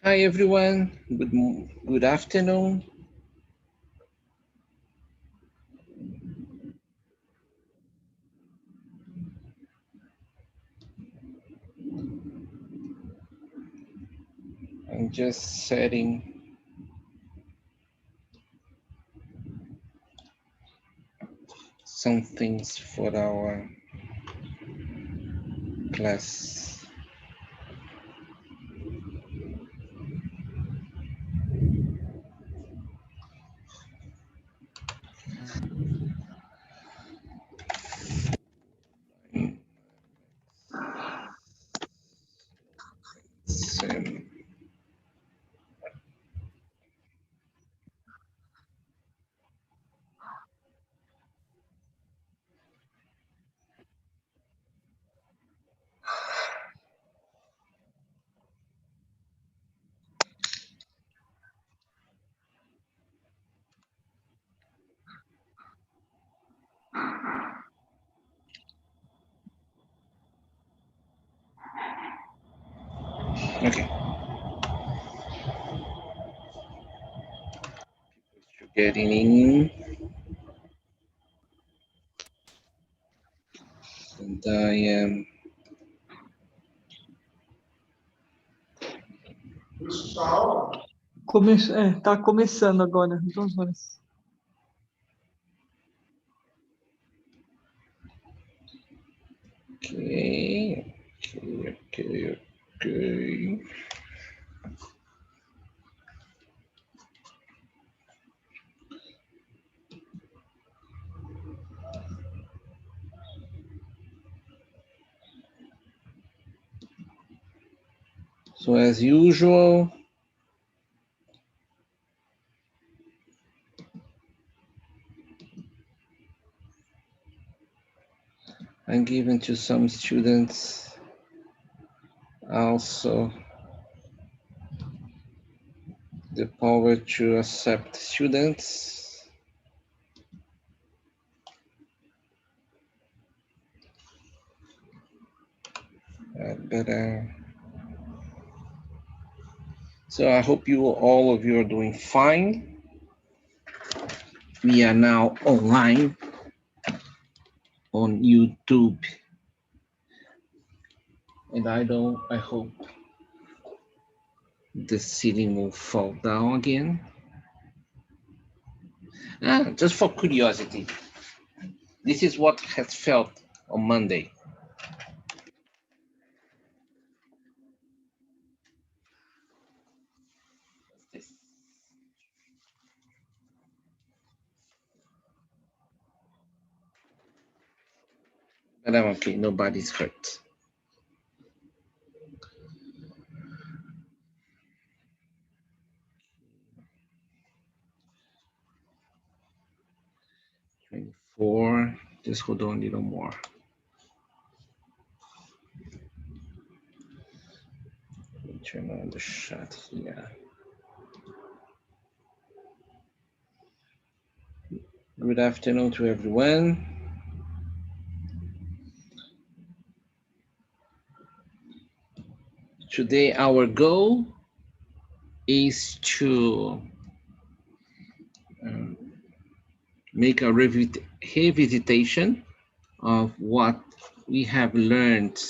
Hi everyone, good afternoon. I'm just setting some things for our class. Same. Okay. Getting in. And I am. Tá começando agora, 2 horas. Okay. So as usual, I'm giving to some students also the power to accept students. So I hope all of you are doing fine. We are now online on YouTube. And I hope the ceiling will fall down again. Just for curiosity, this is what has felt on Monday. But I'm okay, nobody's hurt. Four, just hold on a little more. Turn on the shot here. Good afternoon to everyone. Today our goal is to make a revisitation of what we have learned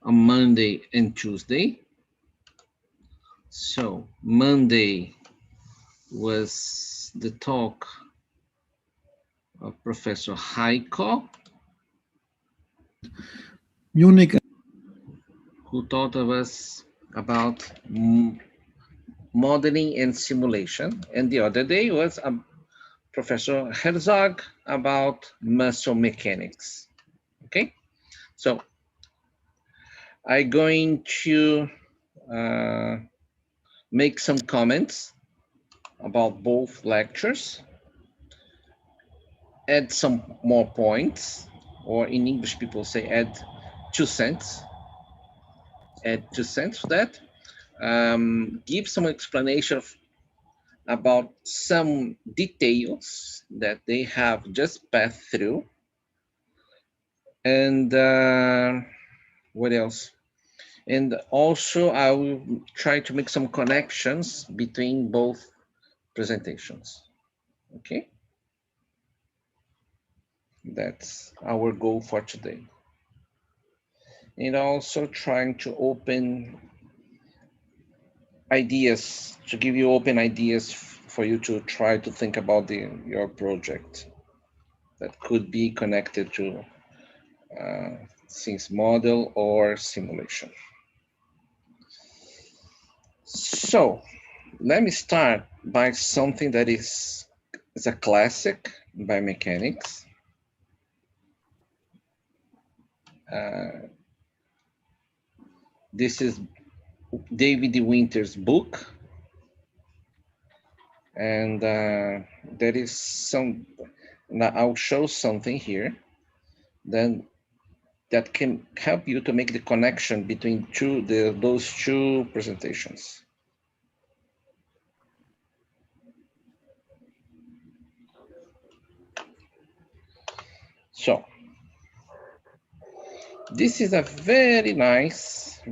on Monday and Tuesday. So Monday was the talk of Professor Heiko Munich, who taught us about modeling and simulation. And the other day was Professor Herzog about muscle mechanics. Okay, so I'm going to make some comments about both lectures, add some more points, or in English people say add 2 cents. Add 2 cents for that. Give some explanation about some details that they have just passed through. And what else? And also I will try to make some connections between both presentations. Okay, that's our goal for today. And also trying to open ideas, to give you open ideas for you to try to think about your project that could be connected to things model or simulation. So let me start by something that is a classic by mechanics. This is David Winter's book, and there is some. Now I'll show something here, then that can help you to make the connection between those two presentations. So this is a very nice, I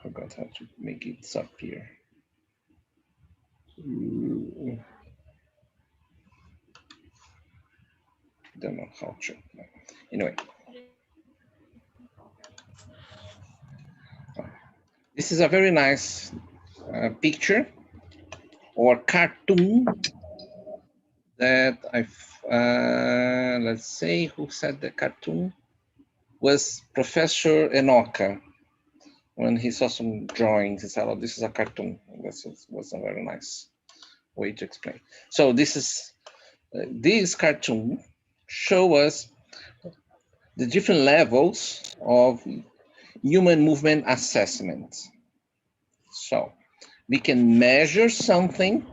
forgot how to make it appear. Don't know how to. Anyway, this is a very nice picture or cartoon that let's say who said the cartoon was Professor Enoka. When he saw some drawings, he said, "Oh, this is a cartoon." This was a very nice way to explain. So this cartoon show us the different levels of human movement assessment. So we can measure something,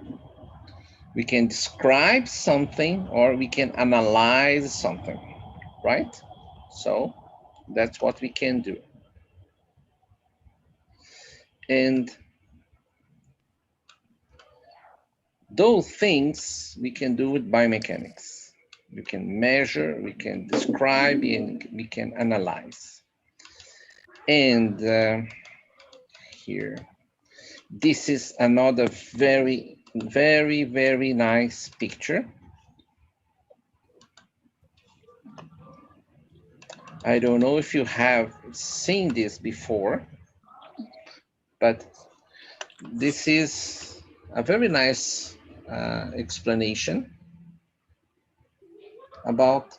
we can describe something, or we can analyze something, right? So that's what we can do. And those things we can do with biomechanics. We can measure, we can describe, and we can analyze. And here, this is another very nice picture. I don't know if you have seen this before, but this is a very nice explanation about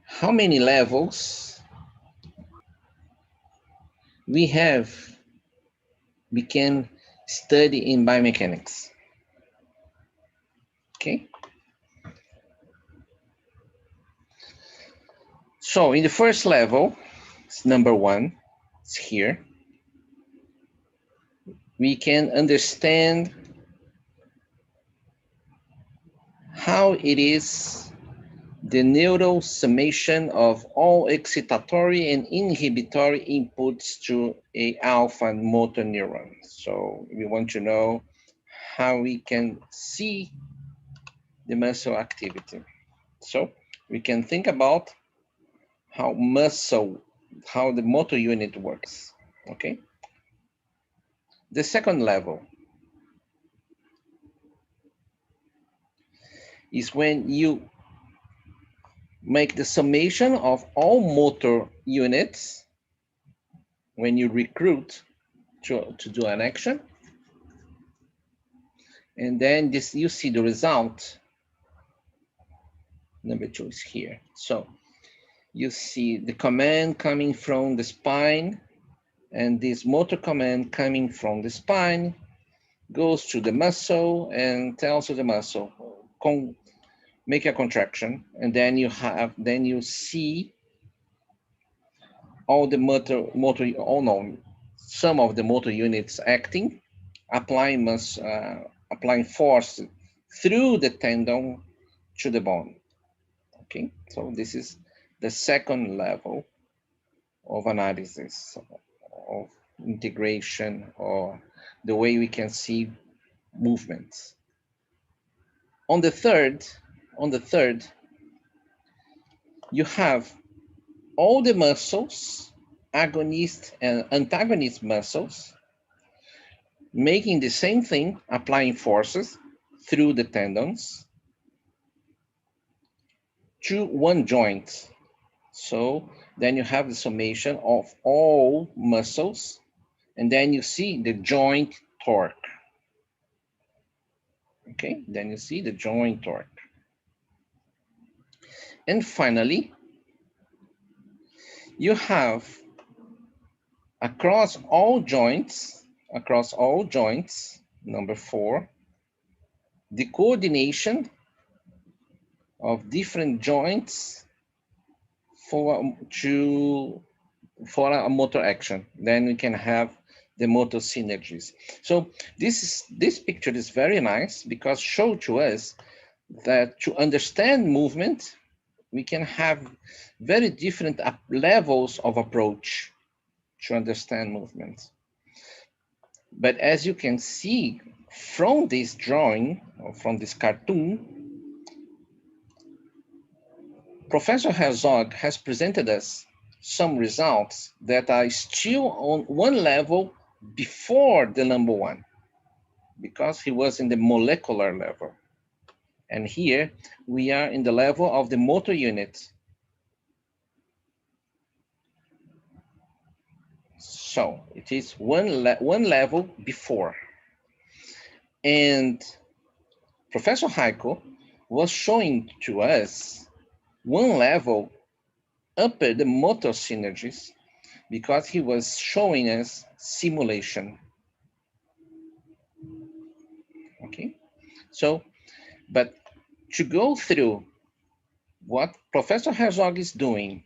how many levels we can study in biomechanics. Okay. So in the first level, it's number 1, it's here. We can understand how it is the neural summation of all excitatory and inhibitory inputs to a alpha motor neuron. So we want to know how we can see the muscle activity. So we can think about how the motor unit works, okay? The second level is when you make the summation of all motor units when you recruit to do an action. And then you see the result Number 2 is here. So you see the command coming from the spine, and this motor command coming from the spine goes to the muscle and tells to the muscle, make a contraction, and then you see all the some of the motor units acting, applying force through the tendon to the bone. Okay, so this is the second level of analysis of integration, or the way we can see movements. On the third, you have all the muscles, agonist and antagonist muscles, making the same thing, applying forces through the tendons to one joint. So then you have the summation of all muscles, and then you see the joint torque. Okay, then you see the joint torque. And finally, you have across all joints, number 4, the coordination of different joints for a motor action. Then we can have the motor synergies. So this picture is very nice because show to us that to understand movement, we can have very different levels of approach to understand movement. But as you can see from this drawing, or from this cartoon, Professor Herzog has presented us some results that are still on one level before the number 1, because he was in the molecular level. And here we are in the level of the motor unit. So it is one level before. And Professor Heiko was showing to us one level upper the motor synergies, because he was showing us simulation. Okay, so, but to go through what Professor Herzog is doing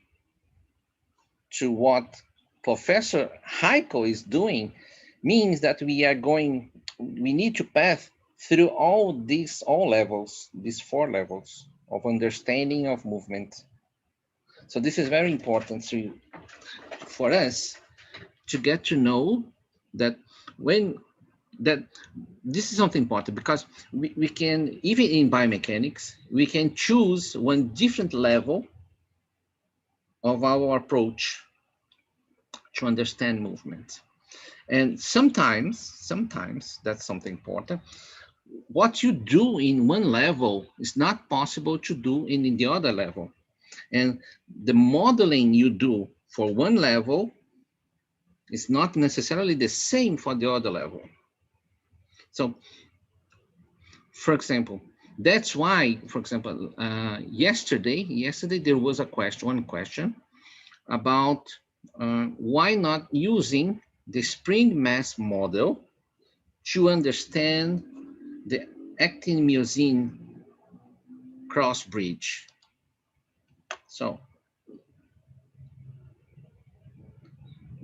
to what Professor Heiko is doing means that we need to pass through all levels, these 4 levels of understanding of movement. So this is very important for us to get to know that this is something important, because we can, even in biomechanics, we can choose one different level of our approach to understand movement. And sometimes that's something important. What you do in one level is not possible to do in the other level. And the modeling you do for one level is not necessarily the same for the other level. So, for example, that's why, for example, yesterday there was one question about why not using the spring mass model to understand the actin-myosin cross bridge. So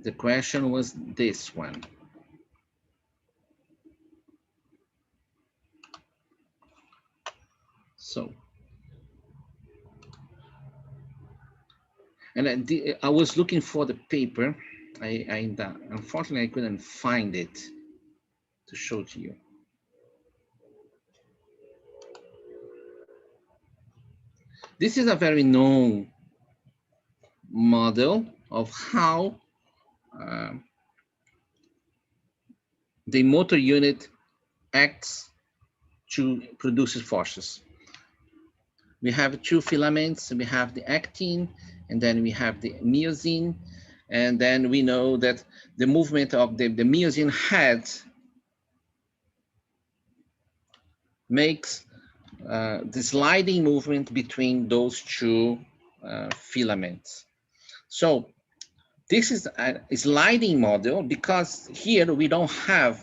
the question was this one. So, and I was looking for the paper. Unfortunately, I couldn't find it to show to you. This is a very known model of how the motor unit acts to produce forces. We have 2 filaments. We have the actin, and then we have the myosin. And then we know that the movement of the myosin head makes the sliding movement between those two filaments. So this is a sliding model because here we don't have,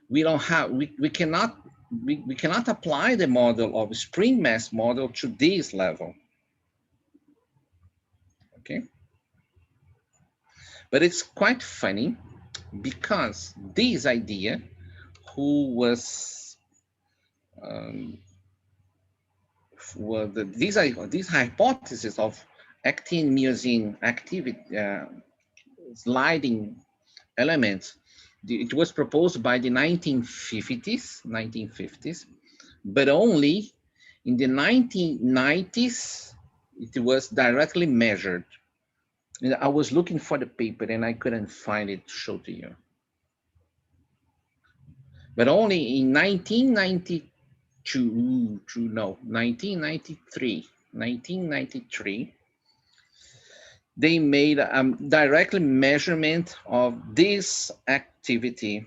we cannot apply the model of spring mass model to this level. Okay, but it's quite funny because this idea, who was this hypothesis of actin myosin activity sliding elements, it was proposed by the 1950s, but only in the 1990s it was directly measured. And I was looking for the paper and I couldn't find it to show to you. But only in 1993, they made a direct measurement of this activity.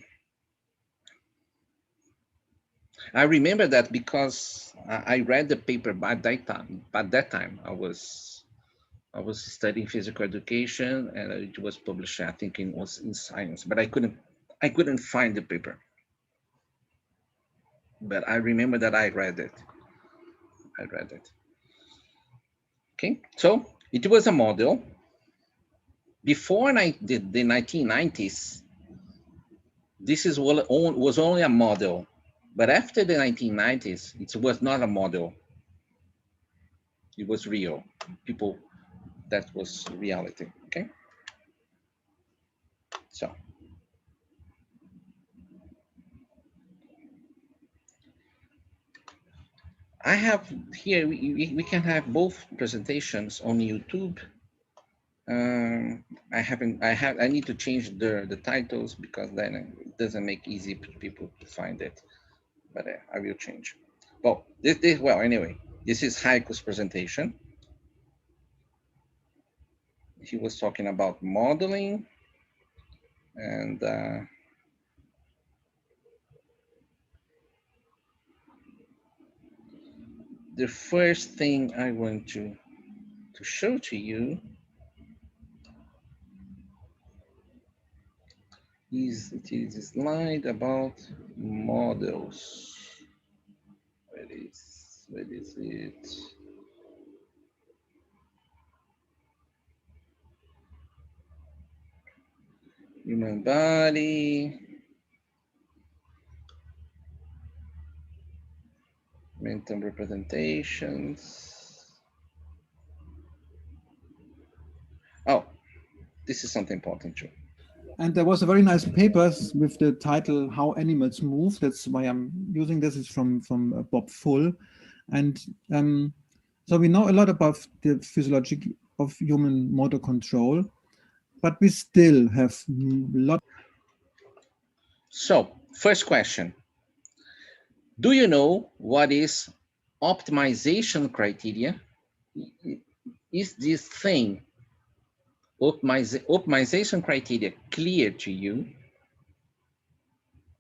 I remember that because I read the paper by that time. At that time, I was studying physical education, and it was published. I think it was in Science, but I couldn't find the paper. But I remember that I read it. Okay, so it was a model. Before the 1990s, this was only a model. But after the 1990s, it was not a model. It was real. That was reality, okay? So. I have here, we can have both presentations on YouTube. I need to change the titles because then it doesn't make easy for people to find it, but I will change. Well, anyway, this is Heiko's presentation. He was talking about modeling and the first thing I want to show to you is a slide about models. Where is it? Human body, mental representations. Oh, this is something important too. And there was a very nice paper with the title "How Animals Move." That's why I'm using this. It's from Bob Full, and so we know a lot about the physiology of human motor control, but we still have a lot. So, first question: do you know what is optimization criteria? Is this thing, optimization criteria, clear to you?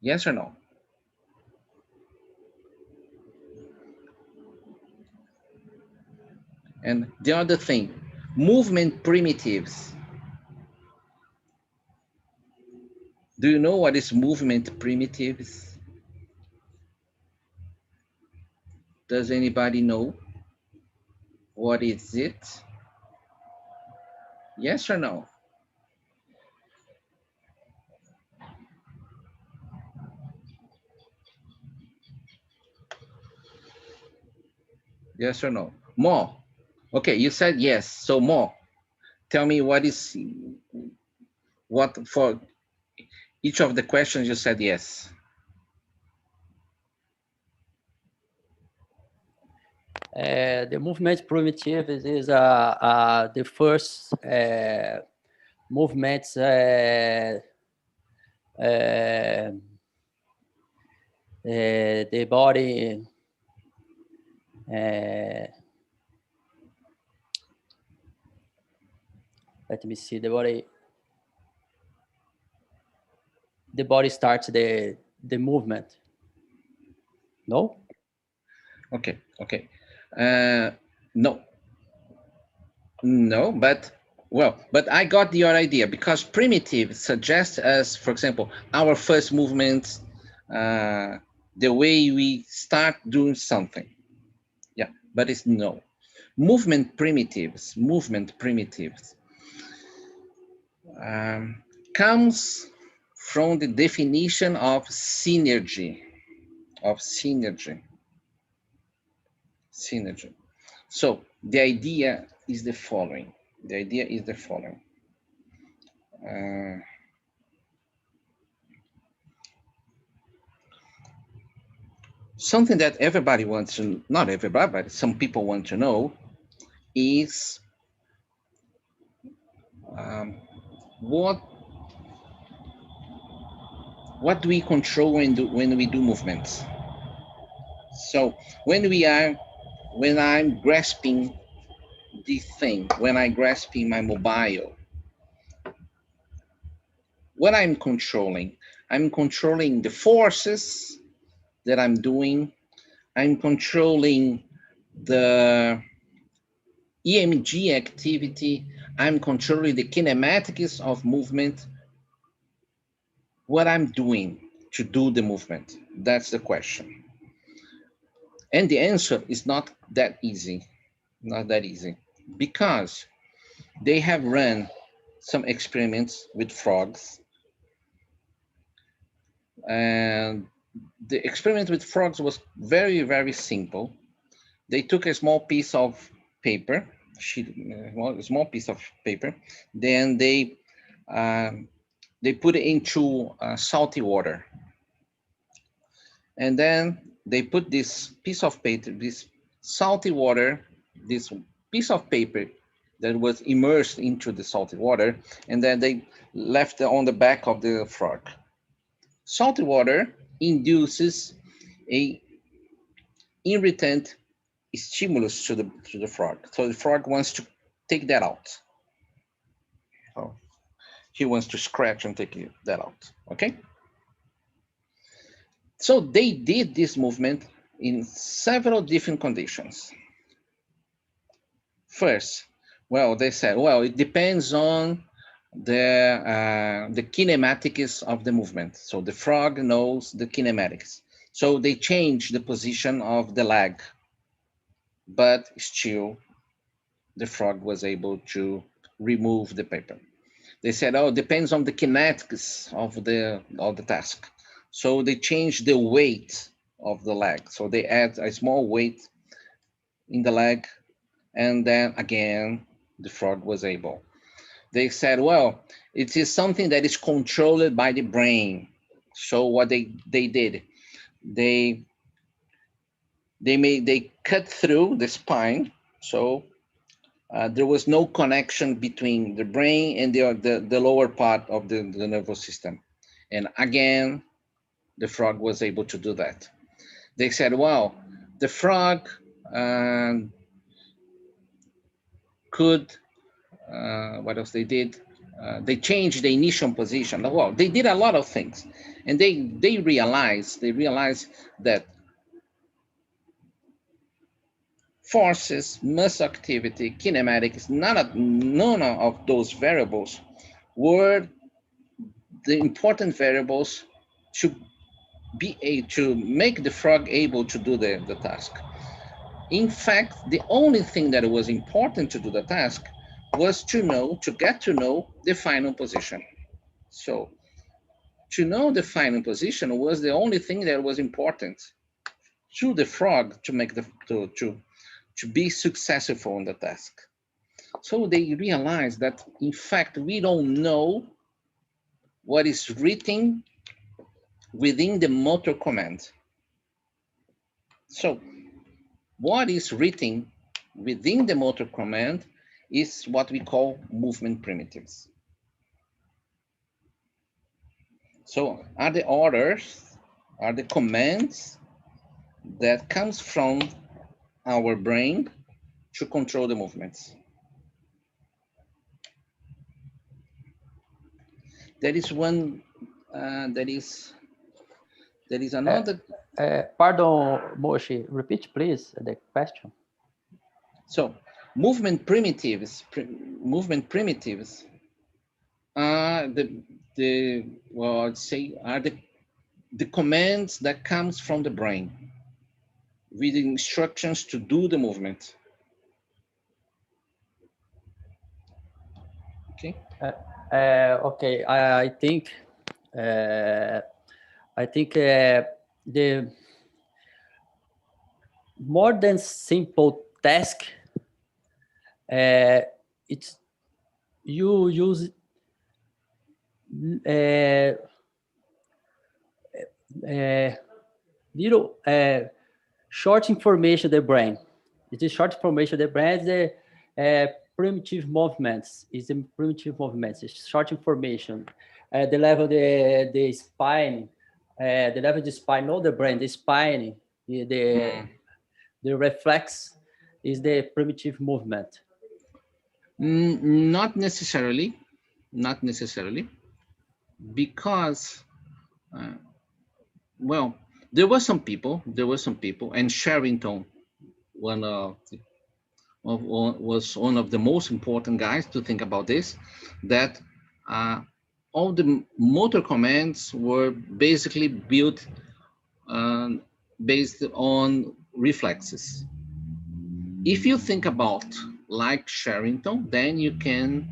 Yes or no? And the other thing, movement primitives. Do you know what is movement primitives? Does anybody know? What is it? Yes or no? Yes or no? More. Okay, you said yes, so more. Tell me what for each of the questions you said yes. The movement primitive is the first movements the body let me see, the body starts the movement. No? Okay, okay. No, no, but well, but I got your idea because primitive suggests us, for example, our first movements, the way we start doing something. Yeah, but it's no. Movement primitives comes from the definition of synergy, synergy. So the idea is the following. Something that everybody wants to, not everybody, but some people want to know is what do we control when we do movements? So when I'm grasping this thing, when I'm grasping my mobile, what I'm controlling the forces that I'm doing. I'm controlling the EMG activity. I'm controlling the kinematics of movement. What I'm doing to do the movement? That's the question. And the answer is not that easy. Because they have run some experiments with frogs, and the experiment with frogs was very, very simple. They took a small piece of paper, a small piece of paper, then they put it into salty water, and then they put this piece of paper, this salty water, this piece of paper that was immersed into the salty water, and then they left it on the back of the frog. Salty water induces a irritant stimulus to the frog. So the frog wants to take that out. So he wants to scratch and take that out, okay? So they did this movement in several different conditions. First, well, they said, well, it depends on the kinematics of the movement. So the frog knows the kinematics. So they changed the position of the leg, but still the frog was able to remove the paper. They said, oh, it depends on the kinetics of the task. So they changed the weight of the leg. So they add a small weight in the leg, and then again, the frog was able. They said, well, it is something that is controlled by the brain. So what they did, they cut through the spine. So there was no connection between the brain and the lower part of the nervous system. And again, the frog was able to do that. They said, well, the frog could, what else they did? They changed the initial position. Well, they did a lot of things. And they realized that forces, muscle activity, kinematics, none of those variables were the important variables to make the frog able to do the task. In fact, the only thing that was important to do the task was to get to know the final position. So to know the final position was the only thing that was important to the frog to make to be successful on the task. So they realized that in fact we don't know what is written within the motor command. So what is written within the motor command is what we call movement primitives. So are the orders, are the commands that comes from our brain to control the movements. There is one There is another. Pardon, Moshi, repeat please the question. So movement primitives are well, I'd say are the commands that comes from the brain with instructions to do the movement. Okay. Okay, I think the more than simple task, it's you use little short information of the brain. It is short information of the brain. The primitive movements is the primitive movements. It's short information. The level the spine, the level of the spine, not the brain, the spine, the reflex is the primitive movement. Not necessarily, because well, there were some people, and Sherrington, was one of the most important guys to think about this, that all the motor commands were basically built based on reflexes. If you think about like Sherrington, then you can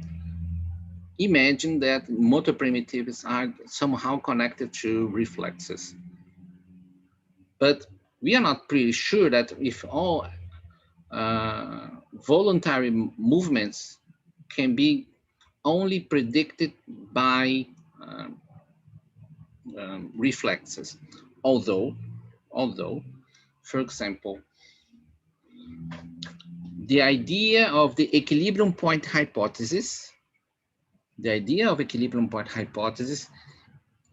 imagine that motor primitives are somehow connected to reflexes. But we are not pretty sure that if all voluntary movements can be only predicted by reflexes. Although, for example, the idea of the equilibrium point hypothesis,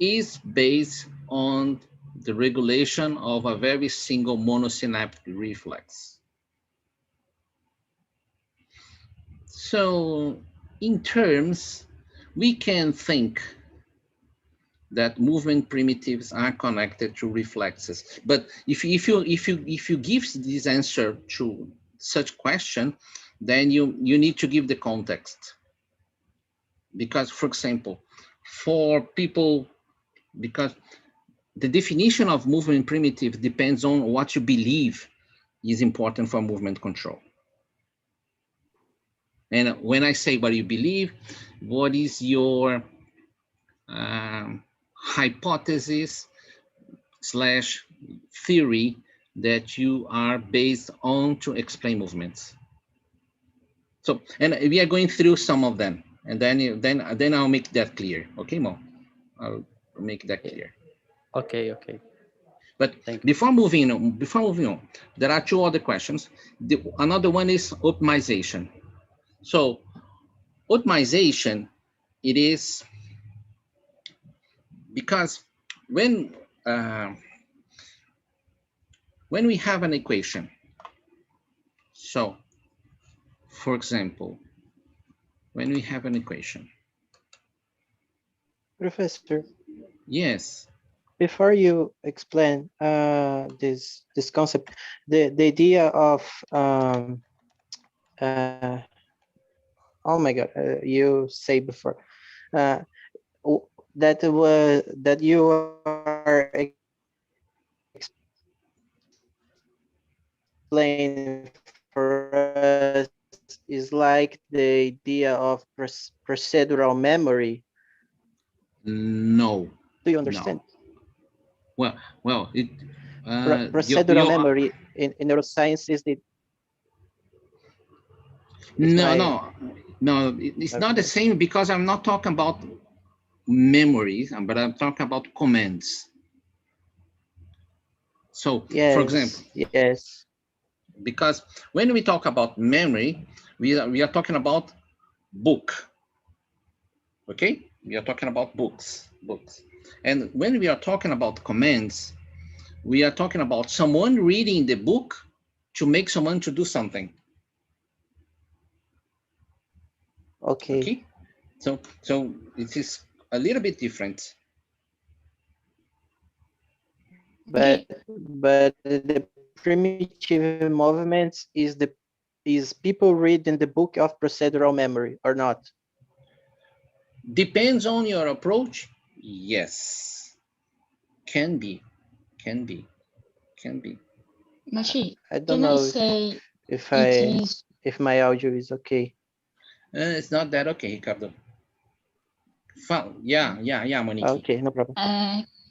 is based on the regulation of a very single monosynaptic reflex. So in terms, we can think that movement primitives are connected to reflexes. But if you give this answer to such question, then you need to give the context. Because, for example, for people, because the definition of movement primitive depends on what you believe is important for movement control. And when I say what you believe, what is your hypothesis / theory that you are based on to explain movements? So, and we are going through some of them, and then I'll make that clear. Okay, Mo? I'll make that clear. Okay. But before moving on, there are two other questions. Another one is optimization. So optimization, it is because when we have an equation, so for example, when we have an equation. Professor. Yes. Before you explain this concept, the idea of oh my God, you say before that you are explaining for us is like the idea of procedural memory. No. Do you understand? No. Well, it procedural memory in neuroscience is the. No, it's not the same, because I'm not talking about memories, but I'm talking about commands. So, yes, for example, yes, because when we talk about memory, we are talking about book. Okay, we are talking about books. And when we are talking about commands, we are talking about someone reading the book to make someone to do something. Okay. So it is a little bit different. but the primitive movements is people reading the book of procedural memory or not? Depends on your approach. Yes, can be. Machi, I don't can I know say if it is if my audio is okay. It's not that okay, Ricardo. Yeah, Monique. Okay, no problem.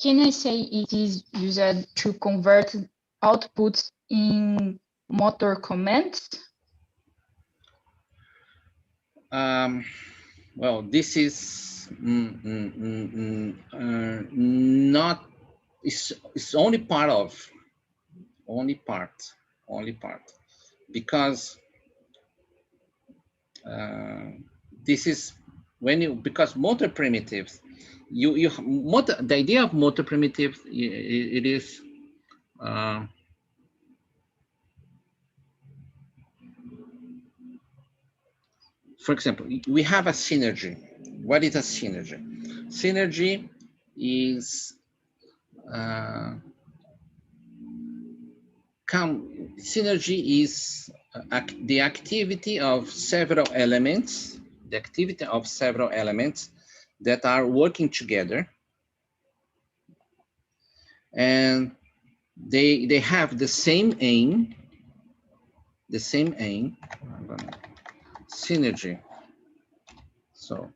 can I say it is used to convert outputs in motor commands? Well, this is not. It's only part, because this is when you, because motor primitives, the idea of motor primitives, it is for example, we have a synergy. What is a synergy? Synergy is synergy is the activity of several elements, that are working together, and they have the same aim. Synergy. So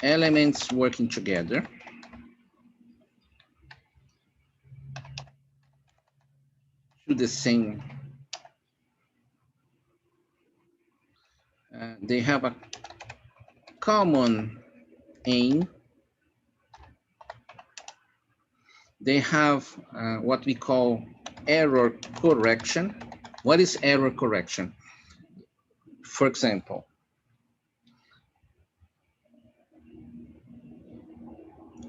elements working together to the same, they have a common aim. They have what we call error correction. What is error correction? For example,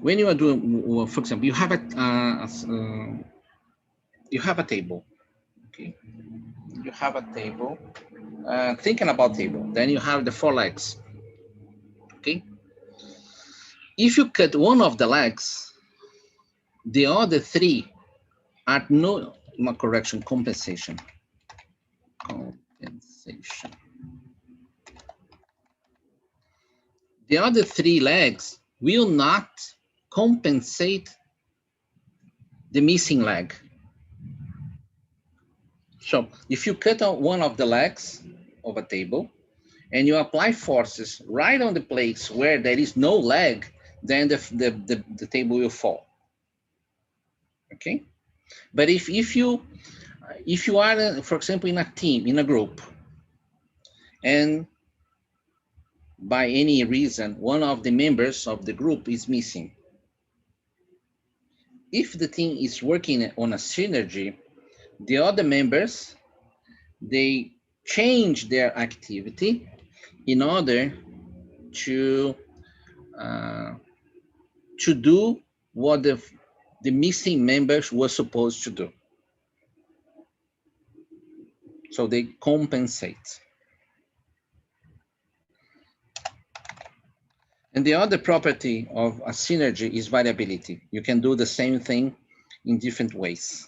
when you are doing, for example, you have a table. Okay, you have a table. Thinking about table, then you have the 4 legs. Okay, if you cut one of the legs, the other 3 are not correction, compensation. The other 3 legs will not compensate the missing leg. So if you cut out one of the legs of a table and you apply forces right on the place where there is no leg, then the table will fall. Okay, but if you are, for example, in a team, in a group, and by any reason one of the members of the group is missing, if the team is working on a synergy, the other members, they change their activity in order to do what the missing members were supposed to do. So they compensate. And the other property of a synergy is variability. You can do the same thing in different ways.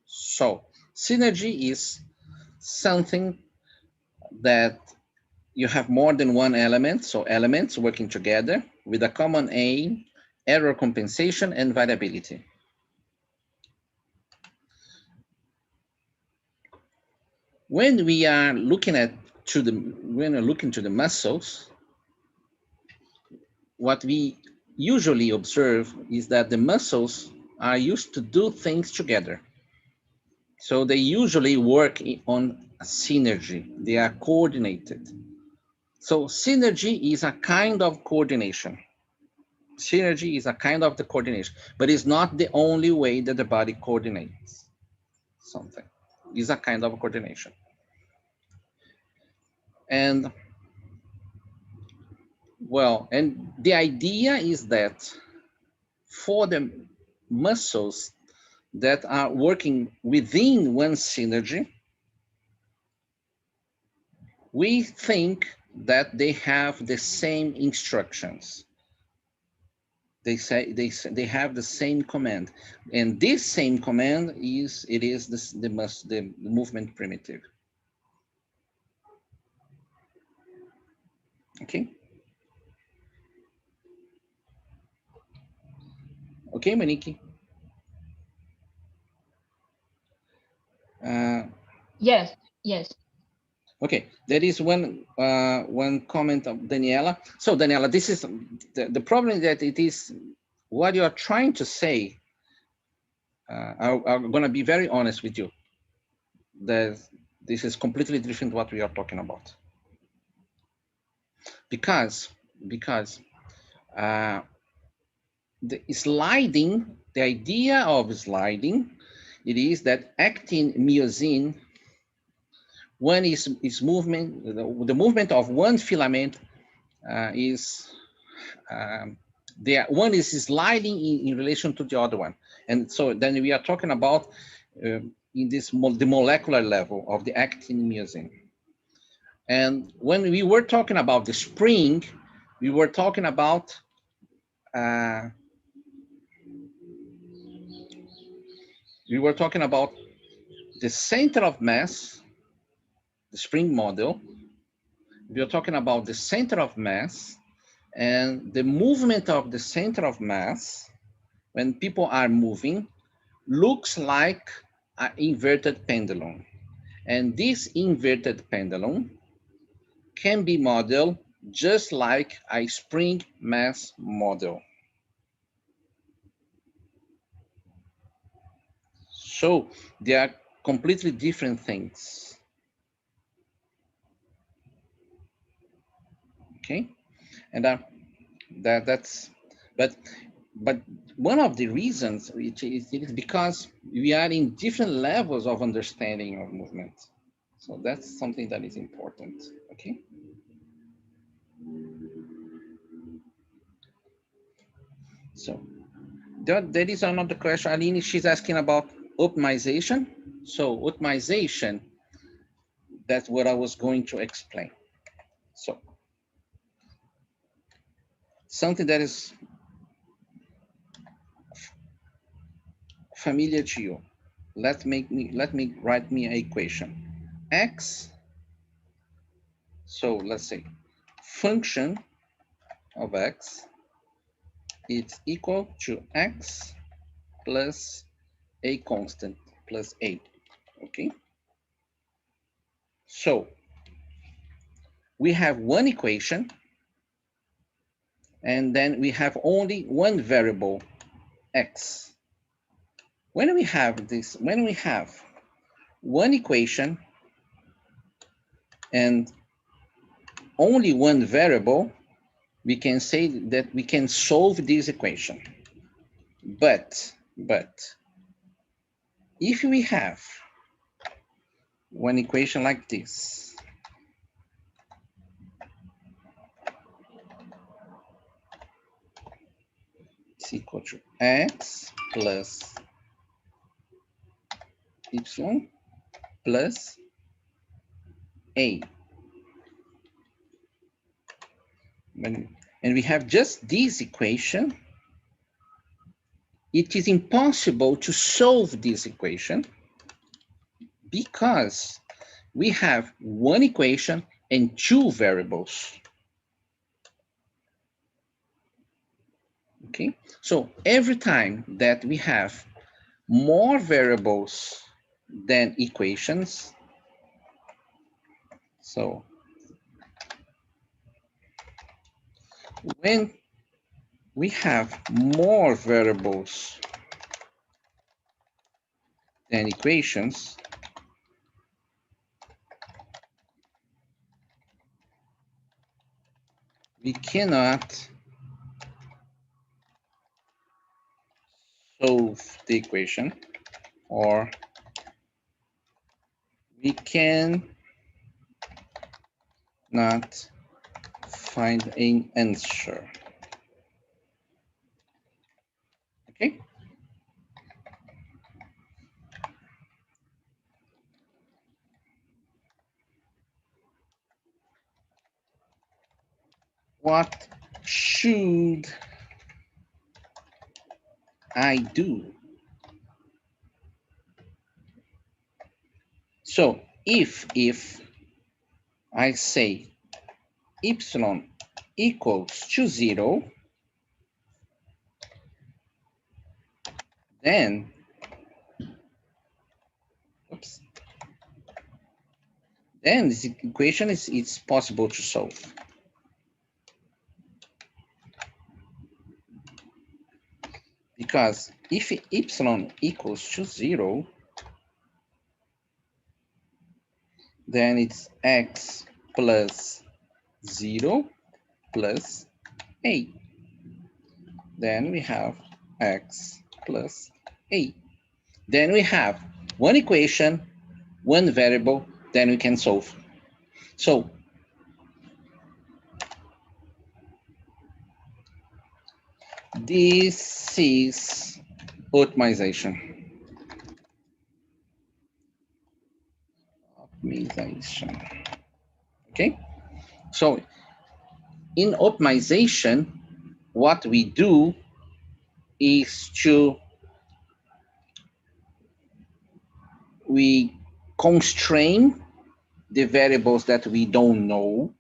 So synergy is something that you have more than one element, so elements working together with a common aim, error compensation, and variability. When we are looking to the muscles, what we usually observe is that the muscles are used to do things together. So they usually work on a synergy. They are coordinated. So synergy is a kind of coordination. Synergy is a kind of the coordination, but it's not the only way that the body coordinates something. It's a kind of coordination. And well, and the idea is that for the muscles that are working within one synergy, we think that they have the same instructions. They they have the same command, and this same command is the movement primitive. Okay. Okay, Maniki. Yes, yes. Okay, there is one comment of Daniela. So Daniela, this is the problem, that it is what you are trying to say. I'm going to be very honest with you. This is completely different what we are talking about. Because the sliding, the idea of sliding, it is that actin myosin, one is movement, the movement of one filament is one is sliding in relation to the other one. And so then we are talking about in this the molecular level of the actin myosin. And when we were talking about the spring, we were talking about the center of mass, the spring model. We are talking about the center of mass, and the movement of the center of mass when people are moving looks like an inverted pendulum. And this inverted pendulum can be modeled just like a spring mass model. So they are completely different things. Okay, and but one of the reasons it is because we are in different levels of understanding of movement. So that's something that is important. Okay. So there is another question. Aline, she's asking about optimization. So optimization, that's what I was going to explain. So something that is familiar to you. Let me write me an equation. X, so let's say function of X is equal to X plus a constant plus A. Okay. So we have one equation, and then we have only one variable, X. When we have one equation and only one variable, we can say that we can solve this equation. But if we have one equation like this, it's equal to X plus Y plus A. And we have just this equation, it is impossible to solve this equation because we have one equation and two variables. Okay, so every time that we have more variables than equations, so when we have more variables than equations, we cannot solve the equation, or we can not find an answer. Okay. what should I do? So if I say epsilon equals to 0, then this equation is possible to solve. Because if epsilon equals to 0, then it's x plus 0 plus a. Then we have x plus a. Then we have one equation, one variable, then we can solve. So this is optimization. Okay, so in optimization, what we do is we constrain the variables that we don't know,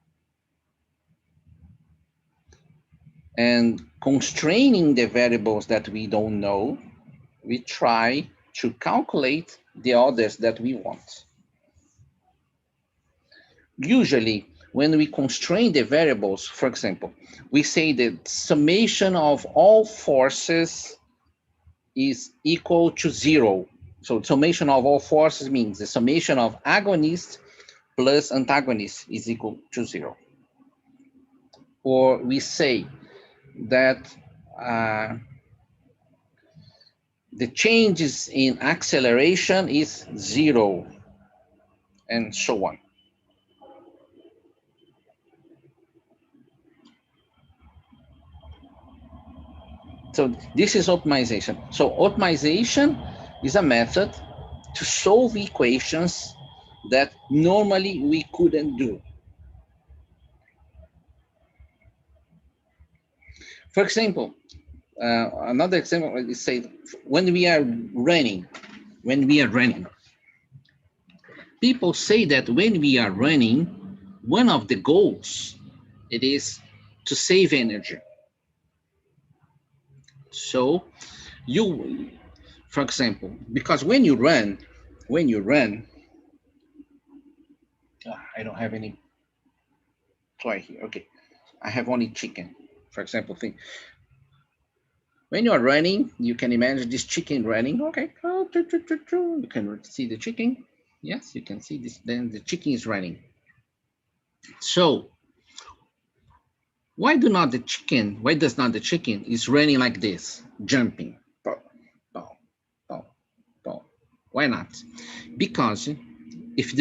and constraining the variables that we don't know, we try to calculate the others that we want. Usually, when we constrain the variables, for example, we say that summation of all forces is equal to 0. So summation of all forces means the summation of agonist plus antagonist is equal to 0. Or we say that the changes in acceleration is 0, and so on. So this is optimization. So optimization is a method to solve equations that normally we couldn't do. For example, another example is say when we are running, people say that when we are running, one of the goals it is to save energy. So you, for example, because when you run, I don't have any toy here. Okay, I have only chicken. For example, when you are running, you can imagine this chicken running. Okay, you can see the chicken. Yes, you can see this. Then the chicken is running. So why does not the chicken is running like this, jumping? Why not? Because if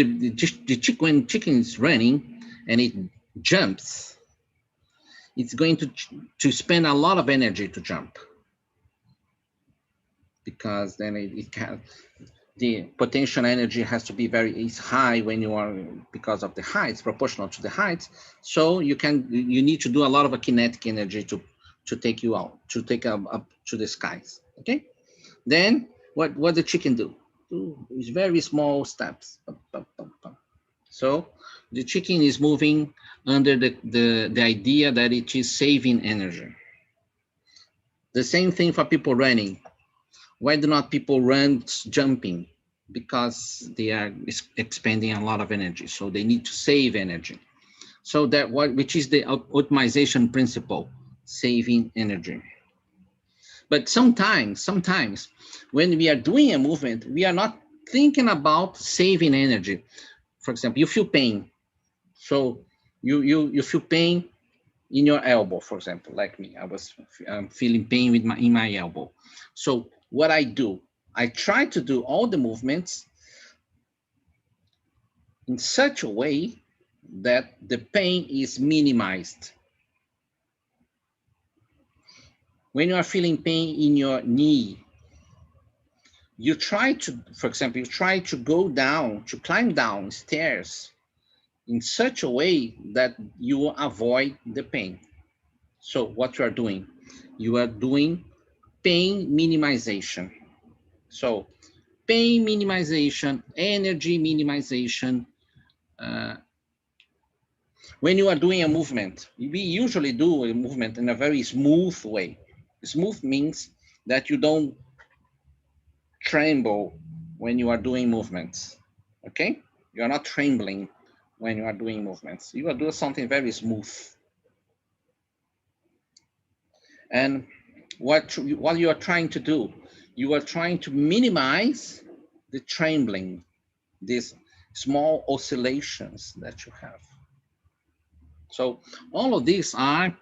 when chicken is running and it jumps, it's going to spend a lot of energy to jump, because then the potential energy has to be is high when you are, because of the height, proportional to the height. So you need to do a lot of kinetic energy to take you out, to take up to the skies. Okay, then what the chicken do? Is very small steps. So the chicken is moving under the idea that it is saving energy. The same thing for people running. Why do not people run jumping? Because they are expending a lot of energy, so they need to save energy. So that which is the optimization principle, saving energy. But sometimes when we are doing a movement, we are not thinking about saving energy. For example, you feel pain. So you feel pain in your elbow, for example, like me. I was feeling pain in my elbow. So what I do, I try to do all the movements in such a way that the pain is minimized. When you are feeling pain in your knee, you try to, for example, you try to climb down stairs in such a way that you will avoid the pain. So what you are doing pain minimization. So pain minimization, energy minimization. When you are doing a movement, we usually do a movement in a very smooth way. Smooth means that you don't tremble when you are doing movements, okay? You are not trembling when you are doing movements. You are doing something very smooth. And what you are trying to do, you are trying to minimize the trembling, these small oscillations that you have. So all of these are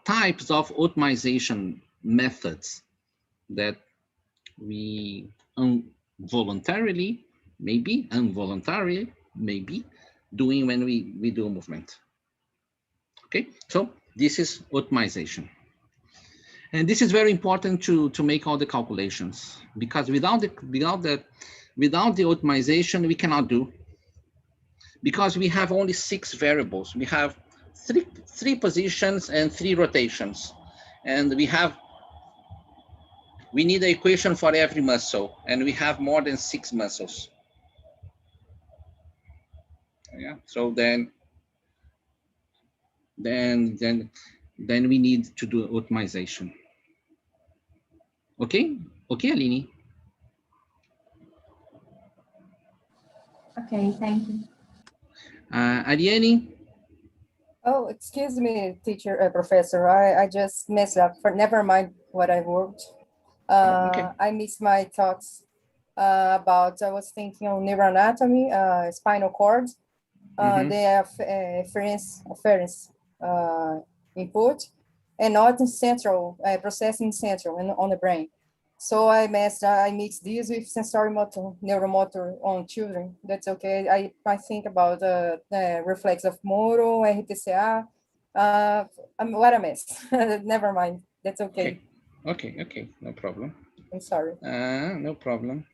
types of optimization methods that we voluntarily, maybe involuntarily, maybe doing when we do a movement. Okay, so this is optimization. And this is very important to make all the calculations, because without the optimization, we cannot do, because we have only 6 variables. We have three positions and 3 rotations, and we need an equation for every muscle, and we have more than 6 muscles. Yeah. So then we need to do optimization. Okay. Okay, Aline. Okay, thank you. Ariane. Oh, excuse me, teacher, professor. I just messed up. Never mind what I wrote. Okay. I missed my thoughts about. I was thinking on neuroanatomy, spinal cord. They have afference input, and not in central processing central and on the brain. So I mixed these with sensory motor, neuromotor on children. That's okay. I think about the reflex of Moro, RTCA. What a mess. Never mind. That's okay. Okay. No problem. I'm sorry. No problem.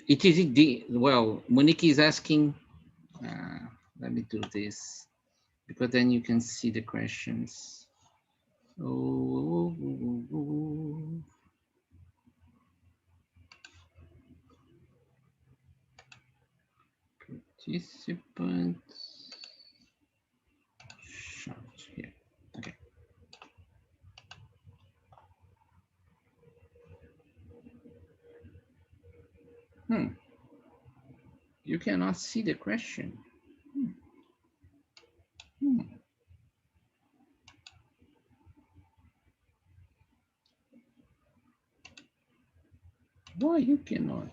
It is well, Monique is asking, let me do this, because then you can see the questions. Participants. Here. Okay. You cannot see the question. Why you cannot?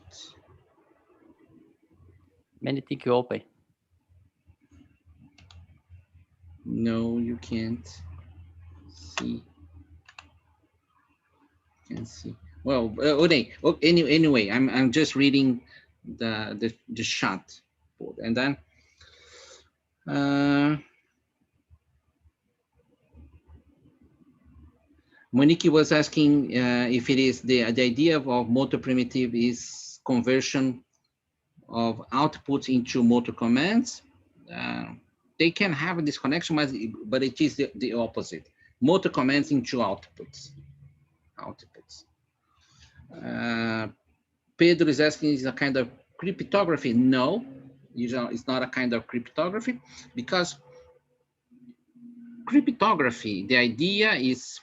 Many think you open. No, you can't see. Can see. Well, anyway, I'm just reading the chat board, and then Monique was asking if it is the idea of motor primitive is conversion of outputs into motor commands. They can have this connection, but it is the opposite. Motor commands into outputs. Pedro is asking, is a kind of cryptography? No, it's not a kind of cryptography, because cryptography, the idea is,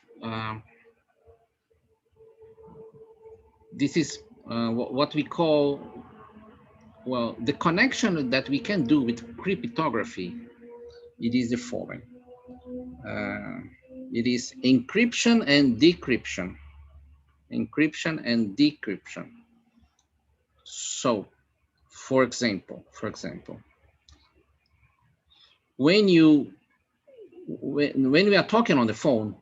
this is what we call, well, the connection that we can do with cryptography, it is the following. It is encryption and decryption. Encryption and decryption. So, for example, when we are talking on the phone,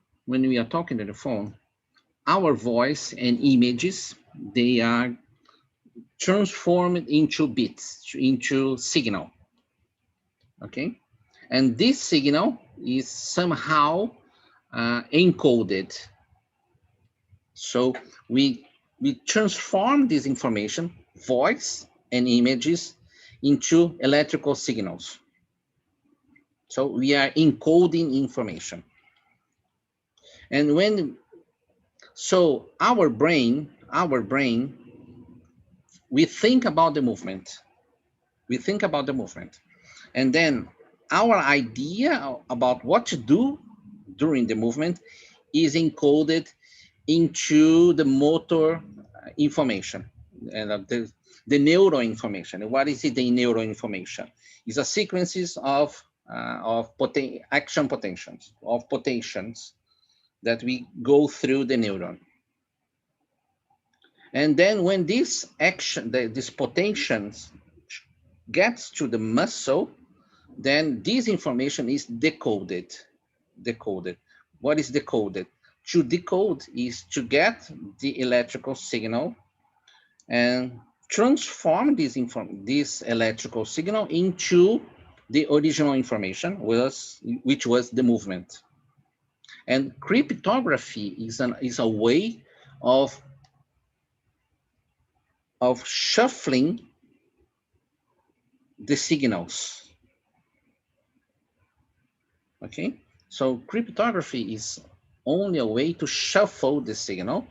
our voice and images, they are transformed into bits, into signal. Okay, and this signal is somehow encoded. So we we transform this information, voice and images, into electrical signals. So we are encoding information. And so our brain, we think about the movement. We think about the movement. And then our idea about what to do during the movement is encoded into the motor information and the neural information. What is it, the neural information? It's a sequences of action potentials, that we go through the neuron. And then when this action, this potentials gets to the muscle, then this information is decoded. What is decoded? To decode is to get the electrical signal and transform this electrical signal into the original information, which was the movement. And cryptography is a way of shuffling the signals. Okay, so cryptography is only a way to shuffle the signal,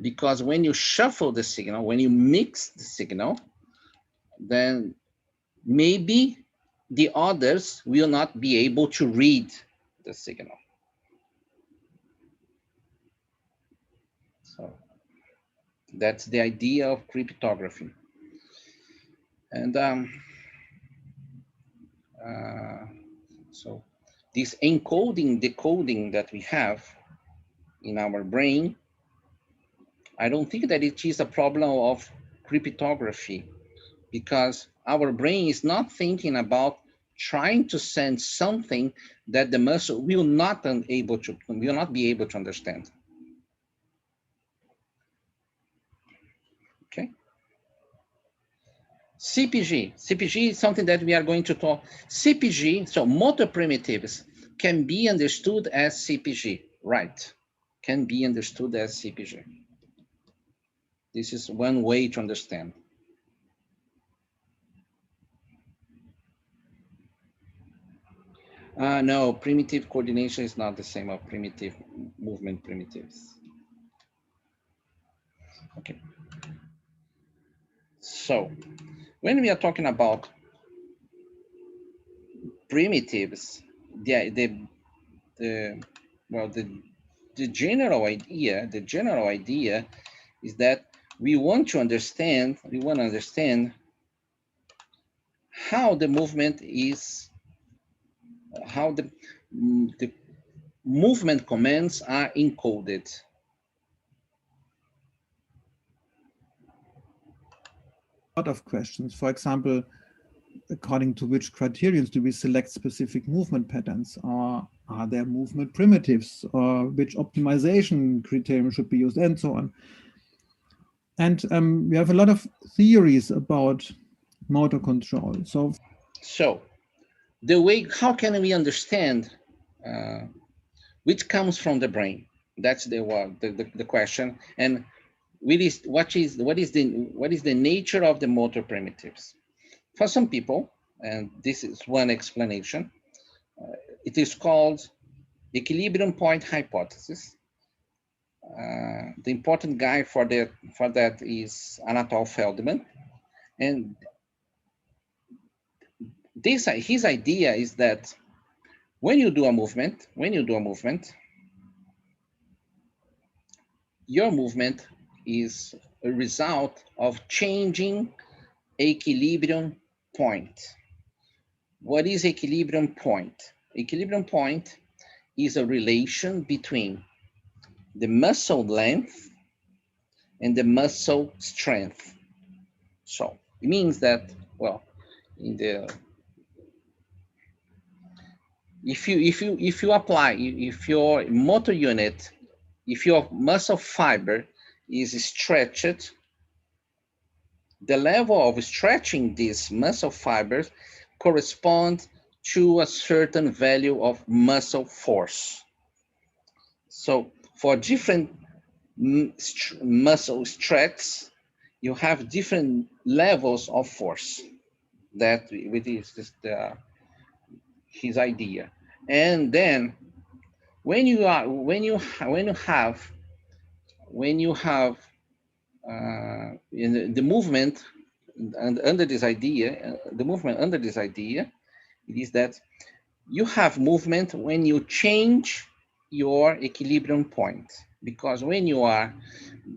because when you shuffle the signal, when you mix the signal, then maybe the others will not be able to read the signal. So that's the idea of cryptography. And so this encoding, decoding that we have in our brain, I don't think that it is a problem of cryptography, because our brain is not thinking about trying to send something that the muscle will not be able to understand. Okay. CPG is something that we are going to talk. CPG, so motor primitives, can be understood as CPG, right? Can be understood as CPG. This is one way to understand. No, primitive coordination is not the same as primitive movement primitives. Okay. So when we are talking about primitives, the general idea is that we want to understand how the movement is, how the movement commands are encoded. A lot of questions. For example, according to which criterions do we select specific movement patterns? Or are there movement primitives? Or which optimization criterion should be used, and so on. And we have a lot of theories about motor control. So the way, how can we understand which comes from the brain? That's the question. And what is the nature of the motor primitives? For some people, and this is one explanation, it is called equilibrium point hypothesis. The important guy for that is Anatol Feldman, and his idea is that when you do a movement, your movement is a result of changing equilibrium point. What is equilibrium point? Equilibrium point is a relation between the muscle length and the muscle strength. So it means that, well, if your motor unit, if your muscle fiber is stretched, the level of stretching these muscle fibers corresponds to a certain value of muscle force. So for different muscle stretch, you have different levels of force. That with his idea. And then when you have in the movement and under this idea, it is that you have movement when you change your equilibrium point, because when you are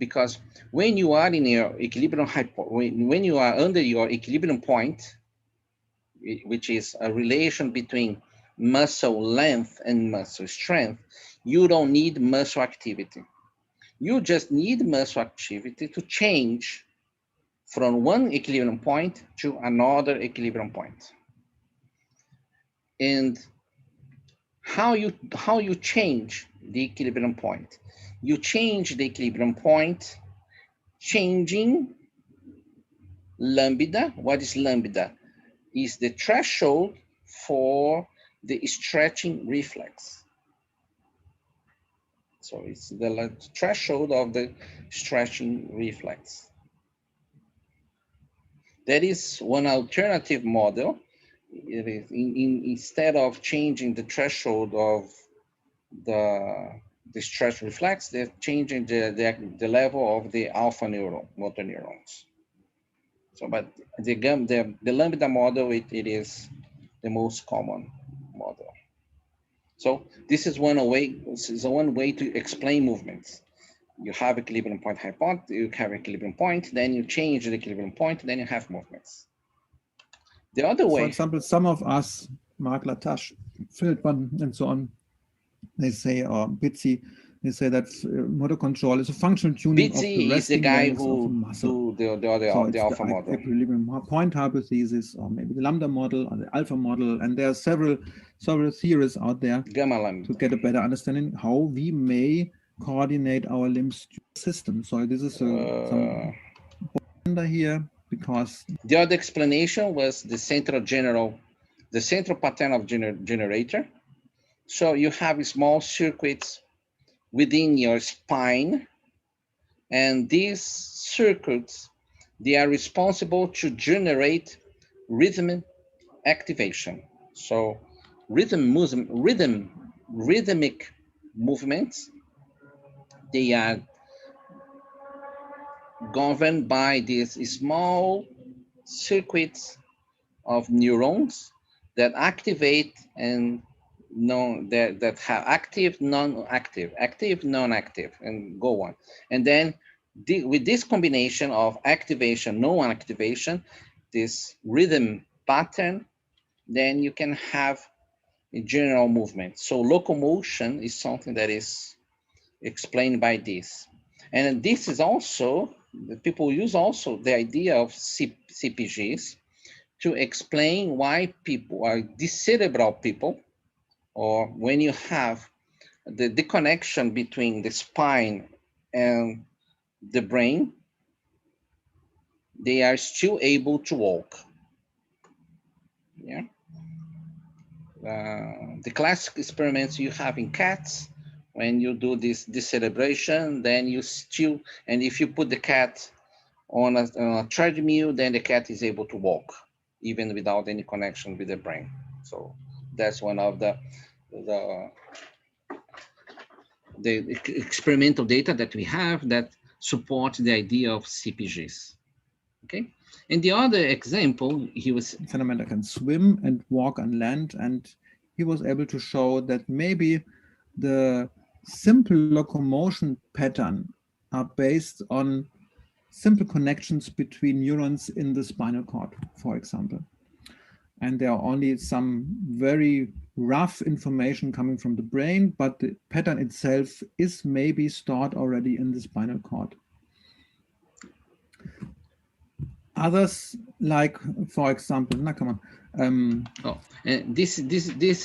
in your equilibrium when you are under your equilibrium point, which is a relation between muscle length and muscle strength, you don't need muscle activity. You just need muscle activity to change from one equilibrium point to another equilibrium point. And how you change the equilibrium point? You change the equilibrium point changing lambda. What is lambda? Is the threshold for the stretching reflex. So it's the threshold of the stretching reflex. That is one alternative model. It is instead of changing the threshold of the stretch reflex, they're changing the level of the alpha motor neurons. So, but the lambda model, it is the most common model. So this is one way to explain movements. You have equilibrium point hypothesis, you have equilibrium point, then you change the equilibrium point, then you have movements. The other way, for example, some of us, Mark Latache, Feldman, and so on, they say, or Bitsy, they say that motor control is a functional tuning of the resting length of a muscle. The alpha model. Equilibrium point hypothesis, or maybe the lambda model, or the alpha model, and there are several theories out there to get a better understanding how we may coordinate our limb system. So this is some here, because the other explanation was the central pattern of generator. So you have small circuits within your spine, and these circuits, they are responsible to generate rhythm activation. So rhythmic movements, they are governed by these small circuits of neurons that activate and that have active, non-active, active, non-active, and go on. And then with this combination of activation, non-activation, this rhythm pattern, then you can have a general movement. So locomotion is something that is explained by this. And this is also, people use also the idea of CPGs to explain why people are decerebral people, or when you have the connection between the spine and the brain, they are still able to walk. Yeah. The classic experiments you have in cats, when you do this decerebration, then you still, and if you put the cat on a treadmill, then the cat is able to walk, even without any connection with the brain. So that's one of the experimental data that we have that support the idea of CPGs. Okay, and the other example, he was Salamander can swim and walk on land, and he was able to show that maybe the simple locomotion pattern are based on simple connections between neurons in the spinal cord, for example. And there are only some very rough information coming from the brain, but the pattern itself is maybe stored already in the spinal cord. Others, like, for example, this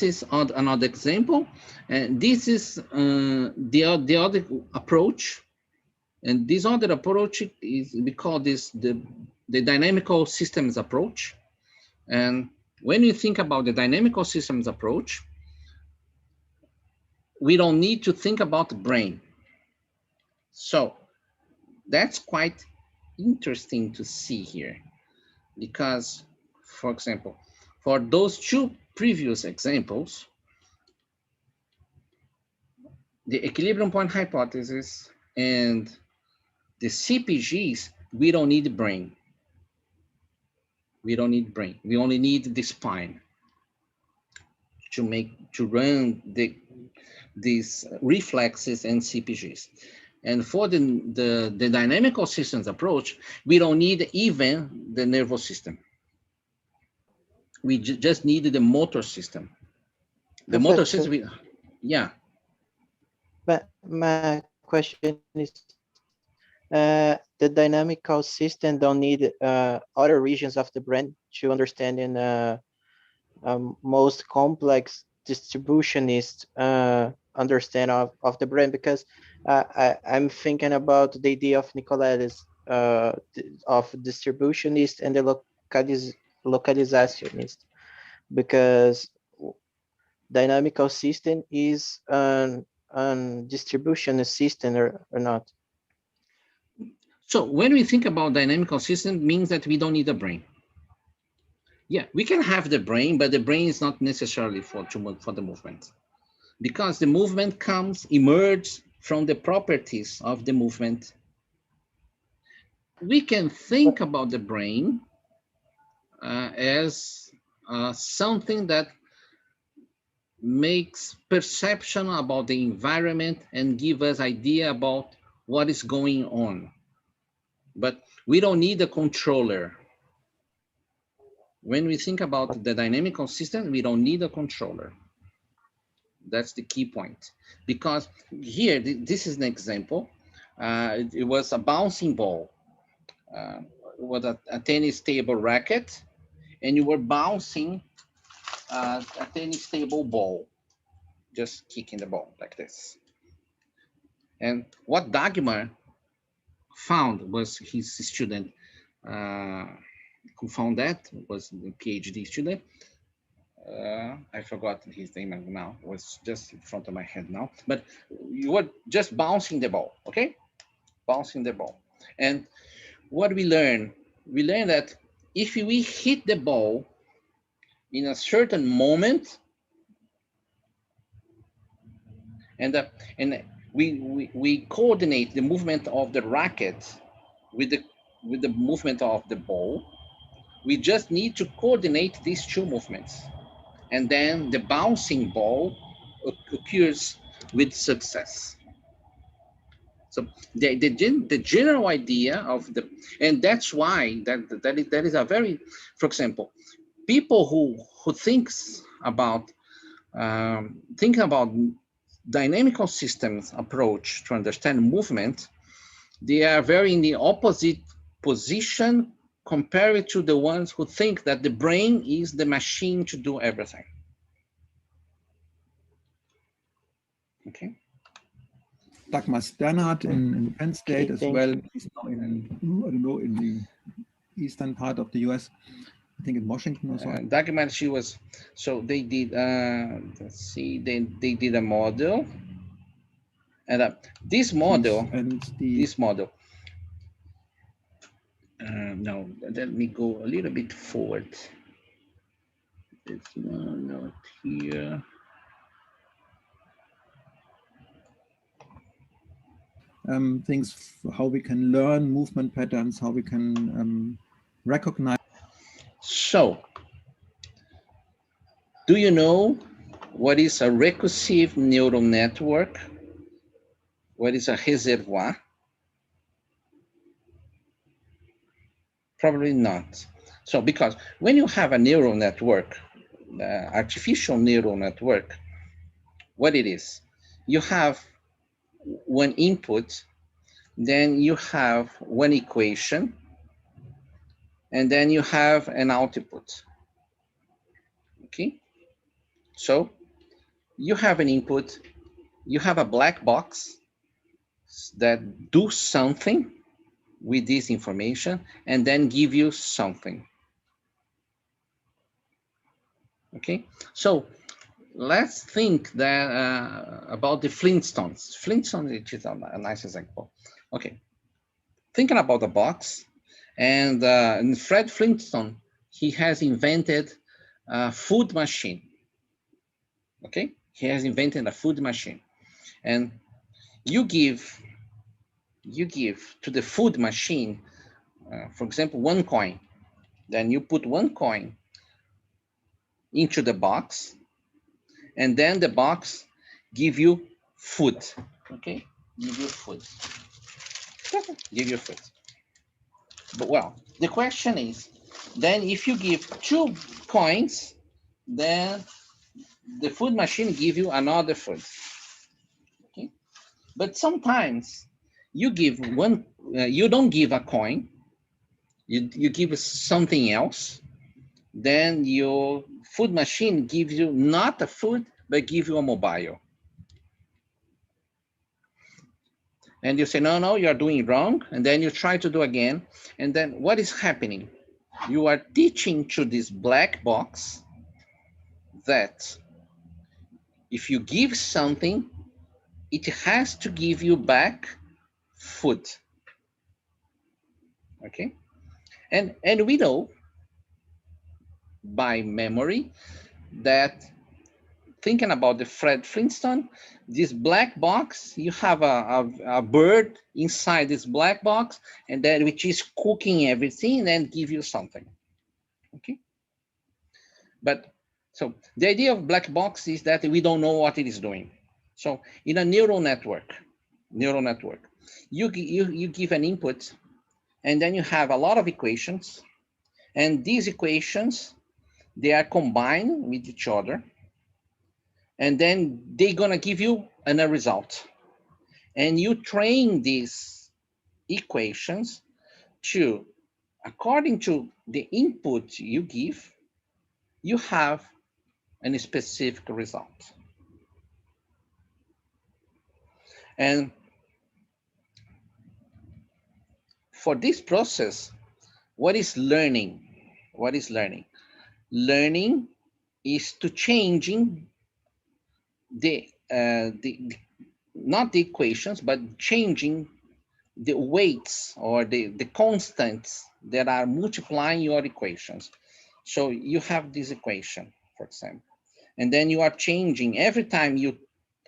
is another example. This is the other approach, and this other approach is, we call this the dynamical systems approach. And when you think about the dynamical systems approach, we don't need to think about the brain. So that's quite interesting to see here, because, for example, for those two previous examples, the equilibrium point hypothesis and the CPGs, we don't need the brain. We don't need brain. We only need the spine to run these reflexes and CPGs. And for the dynamical systems approach, we don't need even the nervous system. We just need the motor system. The motor system, yeah. But my question is, the dynamical system don't need other regions of the brain to understand in most complex distributionist understand of the brain, because I'm thinking about the idea of Nicolelis of distributionist and the localizationist, because dynamical system is an distribution system or not. So when we think about dynamical system, means that we don't need a brain. Yeah, we can have the brain, but the brain is not necessarily for the movement, because the movement emerges from the properties of the movement. We can think about the brain as something that makes perception about the environment and give us idea about what is going on. But we don't need a controller. When we think about the dynamical system, we don't need a controller. That's the key point. Because here, this is an example. It was a bouncing ball with a tennis table racket, and you were bouncing a tennis table ball, just kicking the ball like this. And what Dagmar found was his student who found that was the PhD student. I forgot his name now, it was just in front of my head now, but you were just bouncing the ball, okay? Bouncing the ball. And what we learned that if we hit the ball in a certain moment, and we coordinate the movement of the racket with the movement of the ball, we just need to coordinate these two movements. And then the bouncing ball occurs with success. So the general idea of and that's why that is a very, for example, people who thinks about dynamical systems approach to understand movement, they are very in the opposite position compared to the ones who think that the brain is the machine to do everything. Okay. Dagmar Sternhardt in Penn State as well. He's now in the eastern part of the US. I think in Washington or so. Dagmar, she was, so they did, let's see, they did a model. And this model, no, let me go a little bit forward. It's not here. Things how we can learn movement patterns, how we can recognize. So, do you know what is a recursive neural network? What is a reservoir? Probably not. So, because when you have a neural network, artificial neural network, what it is, you have one input, then you have one equation, and then you have an output. Okay, so you have an input, you have a black box that do something with this information and then give you something. Okay, so let's think that about the Flintstones. Flintstones, which is a nice example. Okay, thinking about the box, and Fred Flintstone, he has invented a food machine. Okay, he has invented a food machine, and you give to the food machine, for example, 1 coin. Then you put 1 coin into the box, and then the box give you food. Okay, give you food. Give you food. But well, the question is, then if you give 2 coins, then the food machine give you another food. Okay, but sometimes you give one, you don't give a coin, you give something else, then your food machine gives you not a food, but give you a mobile. And you say, no, you're doing wrong. And then you try to do again. And then what is happening? You are teaching to this black box that if you give something, it has to give you back food. Okay? And we know by memory that, thinking about the Fred Flintstone, this black box, you have a bird inside this black box, and then which is cooking everything and give you something. Okay. But so the idea of black box is that we don't know what it is doing. So in a neural network, you give an input, and then you have a lot of equations, and these equations, they are combined with each other, and then they're gonna give you a result. And you train these equations to, according to the input you give, you have a specific result. And for this process, what is learning? What is learning? Learning is to changing the not the equations, but changing the weights or the constants that are multiplying your equations. So you have this equation, for example, and then you are changing every time you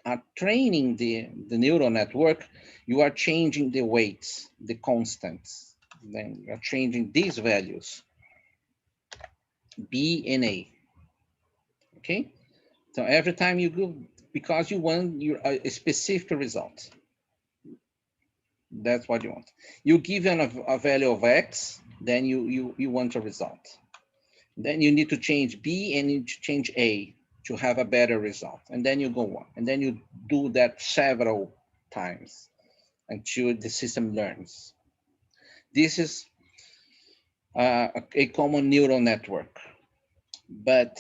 are training the neural network, you are changing the weights, the constants. Then you are changing these values, B and A. Okay, so every time you go, because you want a specific result. That's what you want. You give a value of X, then you want a result. Then you need to change B and you need to change A to have a better result. And then you go on. And then you do that several times until the system learns. This is a common neural network. But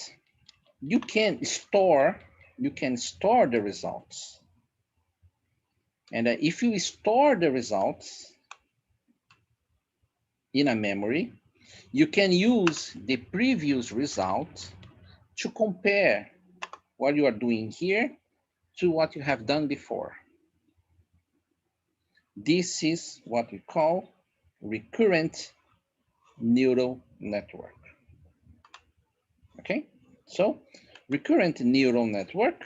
you can store the results. And if you store the results in a memory, you can use the previous result to compare what you are doing here to what you have done before. This is what we call recurrent neural network. Okay, so recurrent neural network,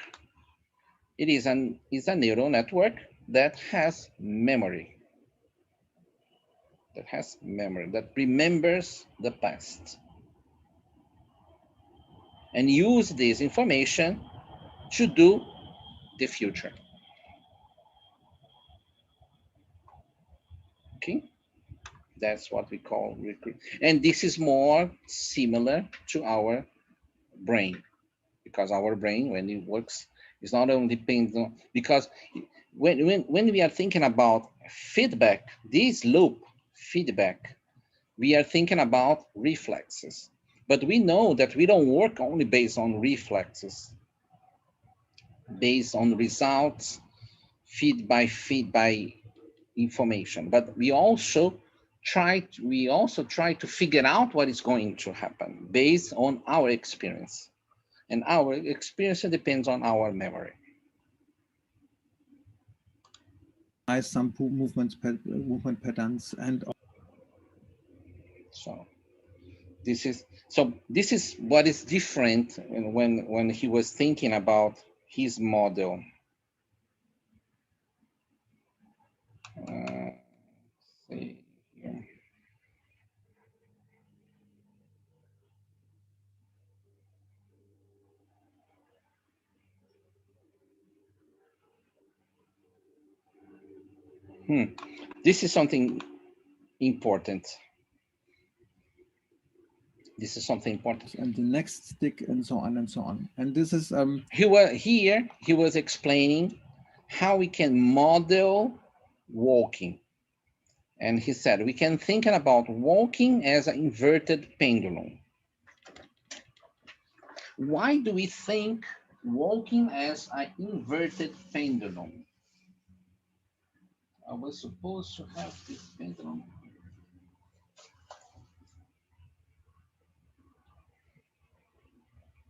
it is a neural network that has memory. That remembers the past and use this information to do the future. Okay, that's what we call recurrent. And this is more similar to our brain, because our brain, when it works, is not only depends on, because when we are thinking about feedback, this loop feedback, we are thinking about reflexes. But we know that we don't work only based on reflexes, based on results, feed by information. But we also try to figure out what is going to happen based on our experience. And our experience depends on our memory. Some movement patterns and so this is what is different when he was thinking about his model. See here. This is something important. This is something important. And the next stick and so on and so on. And this is he was explaining how we can model walking. And he said we can think about walking as an inverted pendulum. Why do we think walking as an inverted pendulum? I was supposed to have this pendulum.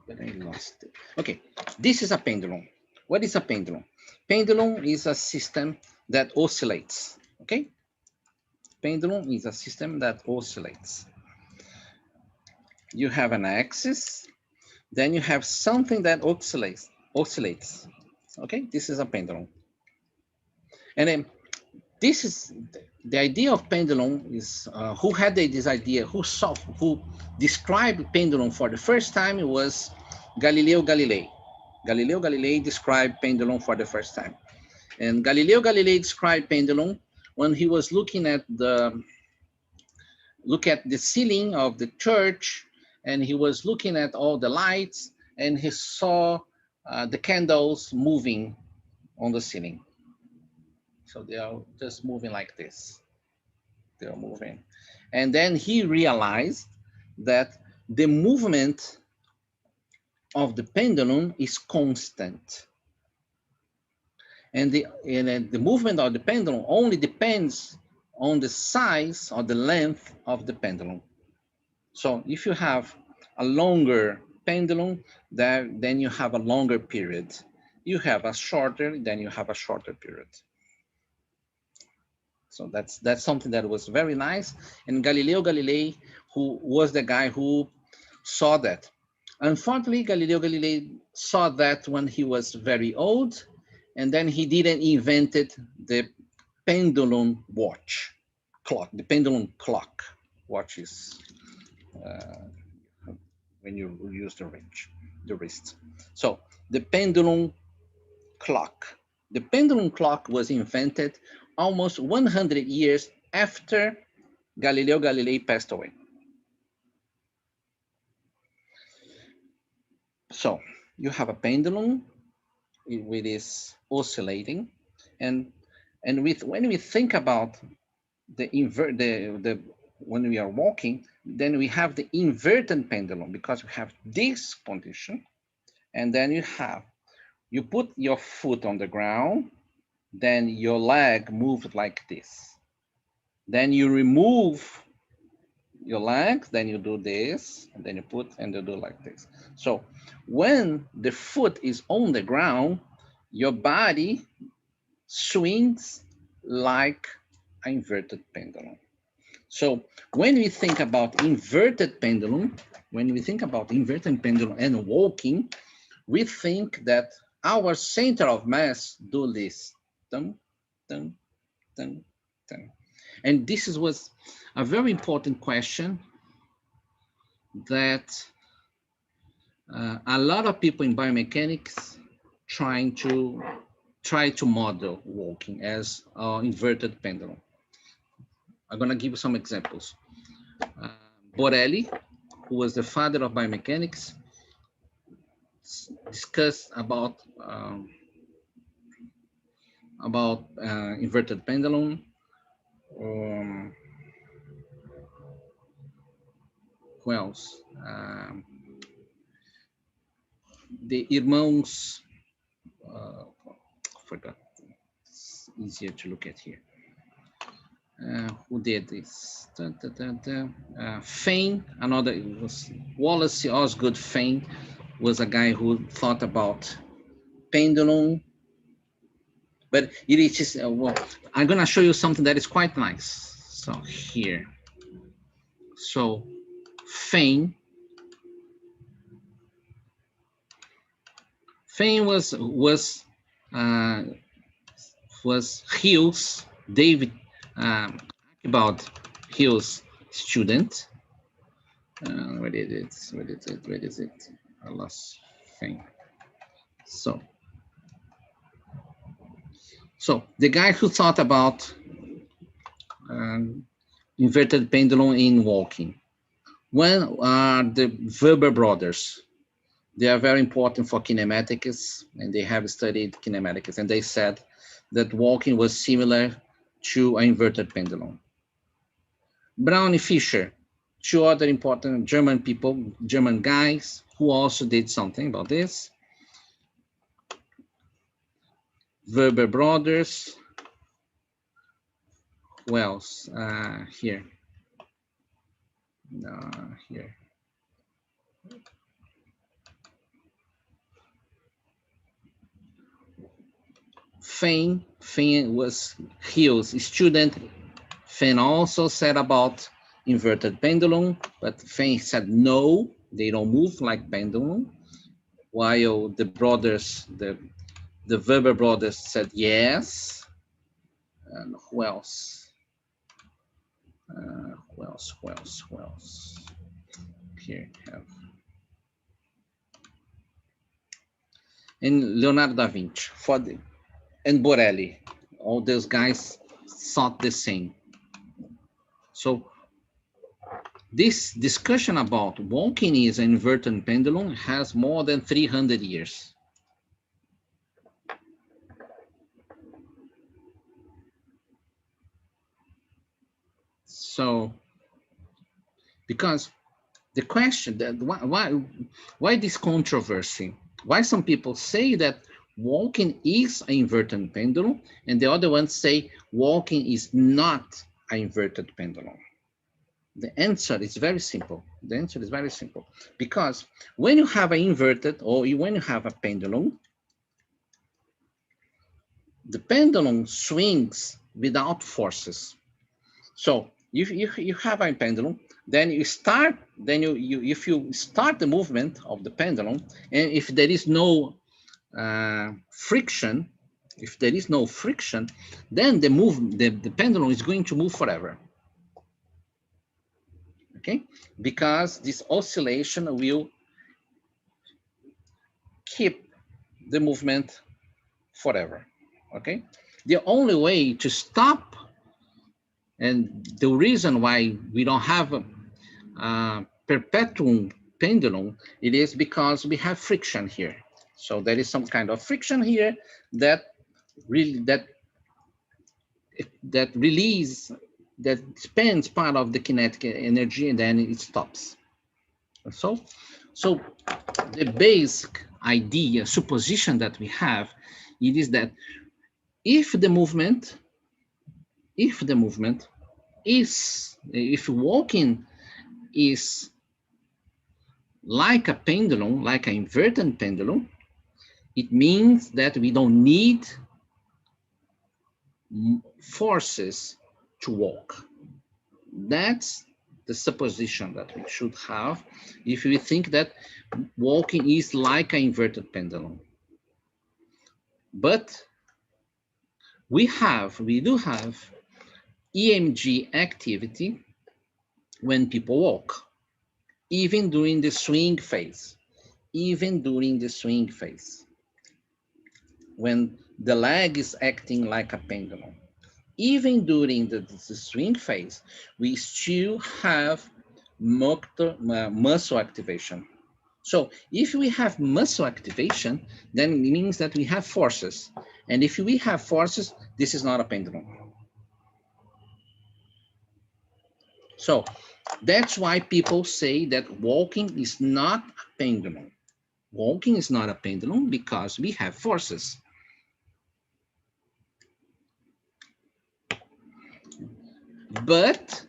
But I lost it. Okay, this is a pendulum. What is a pendulum? Pendulum is a system that oscillates, okay? Pendulum is a system that oscillates. You have an axis, then you have something that oscillates. Okay, this is a pendulum. And then this is the idea of pendulum is who had this idea, who described pendulum for the first time. It was Galileo Galilei. Galileo Galilei described pendulum for the first time. And Galileo Galilei described pendulum when he was looking at the ceiling of the church, and he was looking at all the lights, and he saw the candles moving on the ceiling. So they are just moving like this. They are moving. And then he realized that the movement of the pendulum is constant. And the movement of the pendulum only depends on the size or the length of the pendulum. So if you have a longer pendulum, then you have a longer period. You have a shorter, then you have a shorter period. So that's something that was very nice. And Galileo Galilei, who was the guy who saw that. Unfortunately, Galileo Galilei saw that when he was very old, and then he didn't invented the pendulum watch clock, the pendulum clock. Watch is when you use the wrist. So the pendulum clock. The pendulum clock was invented almost 100 years after Galileo Galilei passed away. So you have a pendulum, it is oscillating, and when we think about when we are walking, then we have the inverted pendulum, because we have this condition, and then you put your foot on the ground, then your leg moves like this. Then you remove your leg, then you do this, and then you put and you do like this. So when the foot is on the ground, your body swings like an inverted pendulum. So when we think about inverted pendulum, and walking, we think that our center of mass do this. Dun, dun, dun, dun. And this was a very important question that a lot of people in biomechanics try to model walking as inverted pendulum. I'm going to give you some examples. Borelli, who was the father of biomechanics, discussed about inverted pendulum. Who else? The irmãos, forgot. It's easier to look at here. Who did this? Fane, another, it was Wallace Osgood Fane, was a guy who thought about pendulum, but it is just, well, I'm gonna show you something that is quite nice. So here, so Fein was Hill's, David Archibald Hill's student. Where is it? Where is it? Where is it? I lost Fein. So the guy who thought about inverted pendulum in walking. One are the Weber brothers. They are very important for kinematics, and they have studied kinematics, and they said that walking was similar to an inverted pendulum. Brown and Fischer, two other important German people, German guys, who also did something about this. Weber brothers. Who else? Here. Here. Fein was Hill's student. Fein also said about inverted pendulum, but Fein said no, they don't move like pendulum, while the brothers, the Weber brothers said yes. And who else? Who else? Here have. And Leonardo da Vinci, and Borelli, all those guys thought the same. So this discussion about walking is an inverted pendulum has more than 300 years. So, because the question that why this controversy? Why some people say that walking is an inverted pendulum, and the other ones say walking is not an inverted pendulum? The answer is very simple. The answer is very simple. Because when you have an inverted, or when you have a pendulum, the pendulum swings without forces. So if you have a pendulum, then you start, if you start the movement of the pendulum, and if there is no friction, then the pendulum is going to move forever. Okay, because this oscillation will keep the movement forever. Okay, the only way to stop, and the reason why we don't have a perpetuum pendulum, it is because we have friction here. So there is some kind of friction here that spends part of the kinetic energy, and then it stops. So the basic idea, supposition that we have, it is that if walking is like a pendulum, like an inverted pendulum, it means that we don't need forces to walk. That's the supposition that we should have if we think that walking is like an inverted pendulum. But we do have EMG activity when people walk, even during the swing phase, when the leg is acting like a pendulum. Even during the swing phase, we still have muscle activation. So if we have muscle activation, then it means that we have forces. And if we have forces, this is not a pendulum. So that's why people say that walking is not a pendulum. Walking is not a pendulum because we have forces. But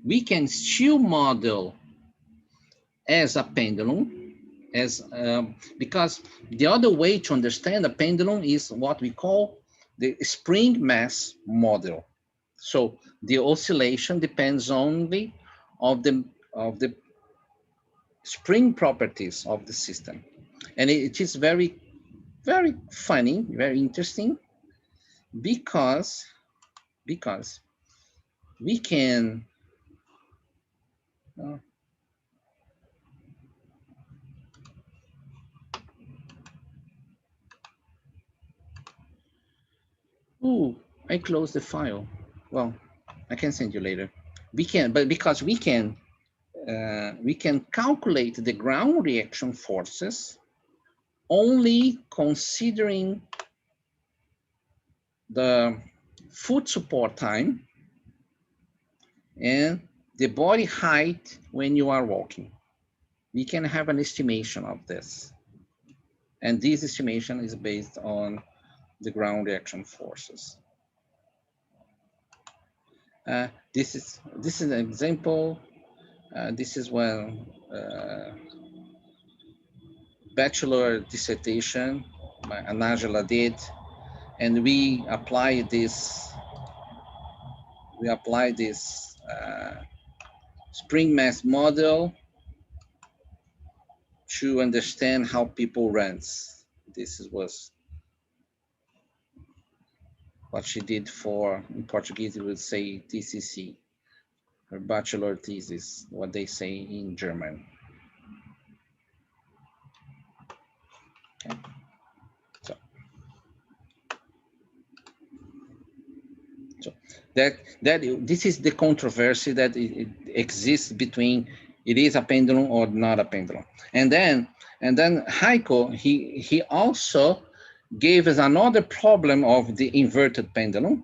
we can still model as a pendulum, because the other way to understand a pendulum is what we call the spring mass model. So the oscillation depends only of the spring properties of the system, and it is very, very funny, very interesting, because we can I closed the file. Well, I can send you later. We can, but because we can calculate the ground reaction forces only considering the foot support time and the body height when you are walking. We can have an estimation of this. And this estimation is based on the ground reaction forces. This is an example. This is when bachelor dissertation Anajala did, and we apply this spring mass model to understand how people runs. This was what she did for, in Portuguese we would say TCC, her bachelor thesis, what they say in German. Okay. So this is the controversy that it exists between it is a pendulum or not a pendulum. And then Heiko, he also gave us another problem of the inverted pendulum.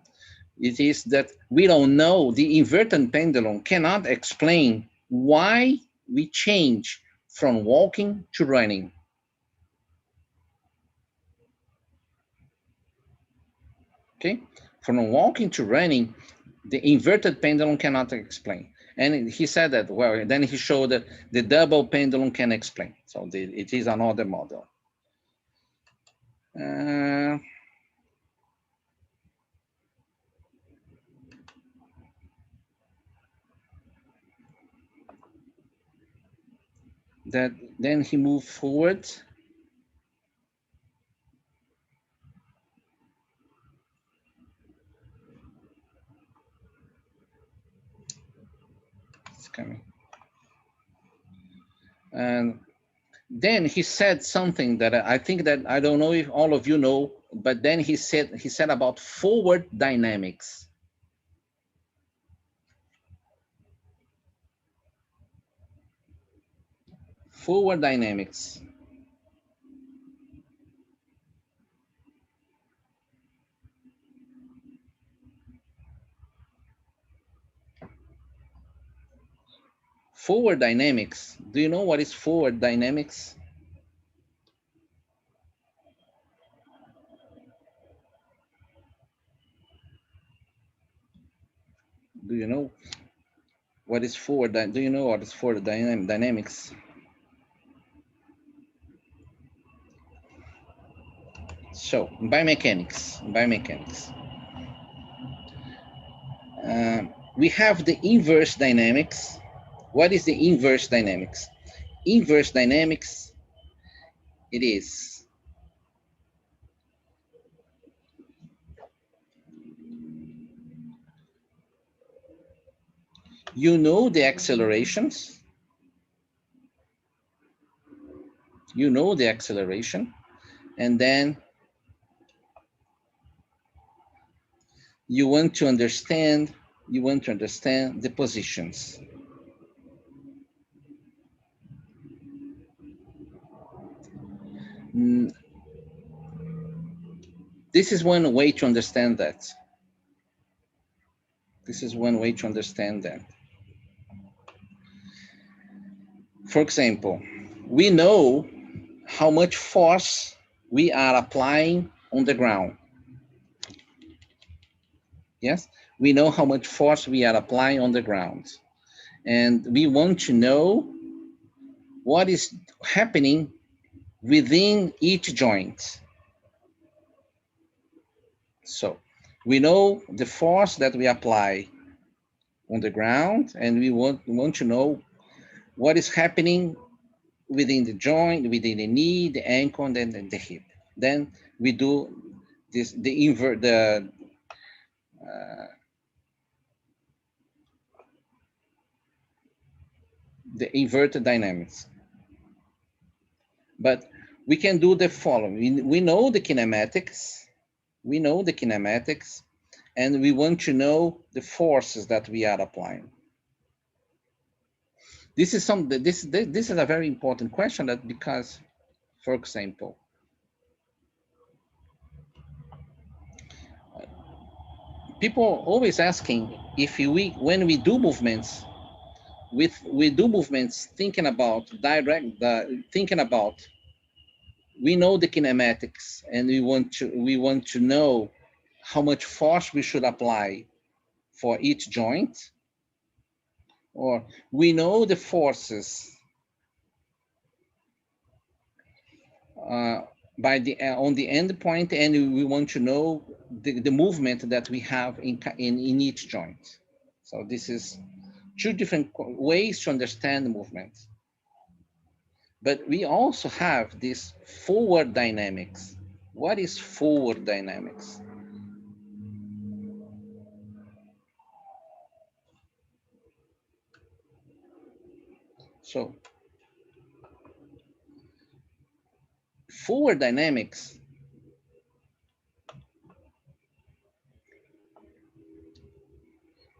It is that we don't know, the inverted pendulum cannot explain why we change from walking to running. Okay, from walking to running, the inverted pendulum cannot explain. And he said that, well, then he showed that the double pendulum can explain. So it is another model. Then he moved forward. It's coming. And then he said something that I think that I don't know if all of you know, but then he said about forward dynamics. Forward dynamics. Forward dynamics. Do you know what is forward dynamics? Do you know what is forward? Do you know what is forward dynamics? So biomechanics. We have the inverse dynamics. What is the inverse dynamics? Inverse dynamics, it is you know the accelerations. You know the acceleration, and then you want to understand the positions. This is one way to understand that. For example, we know how much force we are applying on the ground. Yes, we know how much force we are applying on the ground. And we want to know what is happening within each joint. So we know the force that we apply on the ground, and we want to know what is happening within the joint, within the knee, the ankle, and then the hip. Then we do this, the inverted dynamics. But we can do the following. We know the kinematics. We know the kinematics, and we want to know the forces that we are applying. This is a very important question, that because, for example, people always asking if when we do movements, we do movements thinking about we know the kinematics, and we want to know how much force we should apply for each joint, or we know the forces on the end point, and we want to know the movement that we have in each joint. So this is two different ways to understand the movement. But we also have this forward dynamics. What is forward dynamics? So forward dynamics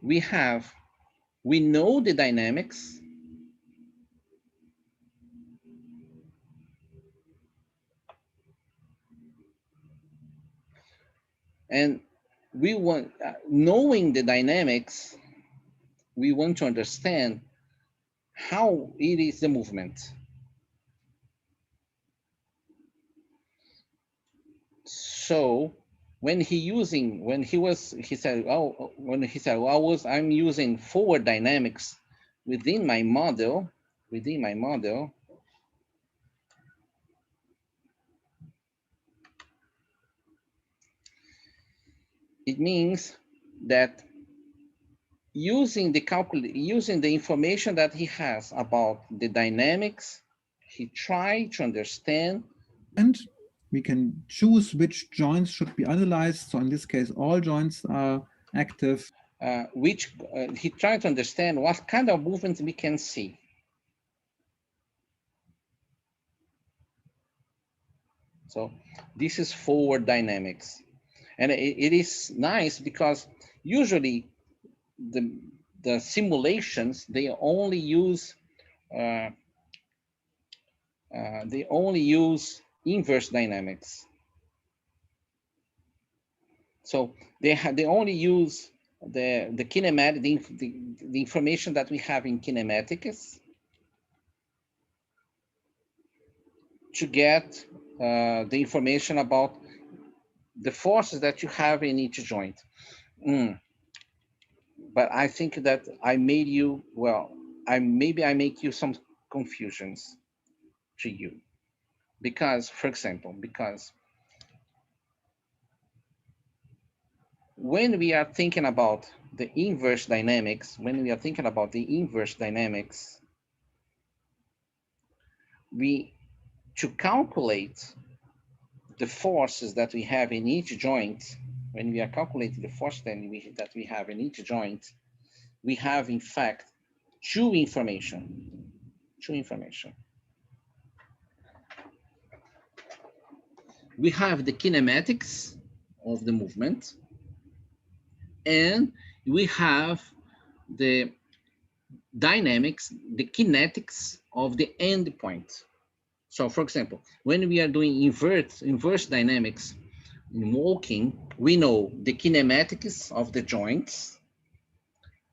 we know the dynamics, and we want, knowing the dynamics, we want to understand how it is the movement. So when he said, I'm using forward dynamics within my model, it means that using the information that he has about the dynamics, he tried to understand. And we can choose which joints should be analyzed. So in this case, all joints are active. He tried to understand what kind of movements we can see. So this is forward dynamics. And it is nice because usually the simulations, they only use inverse dynamics. So they only use the kinematic, the information that we have in kinematics to get the information about the forces that you have in each joint. But I think that I made you, maybe I make you some confusions to you. Because, for example, when we are thinking about the inverse dynamics, to calculate the forces that we have in each joint, when we are calculating the force that we have in each joint, we have in fact two information. We have the kinematics of the movement, and we have the dynamics, the kinetics of the end point. So for example, when we are doing inverse dynamics in walking, we know the kinematics of the joints,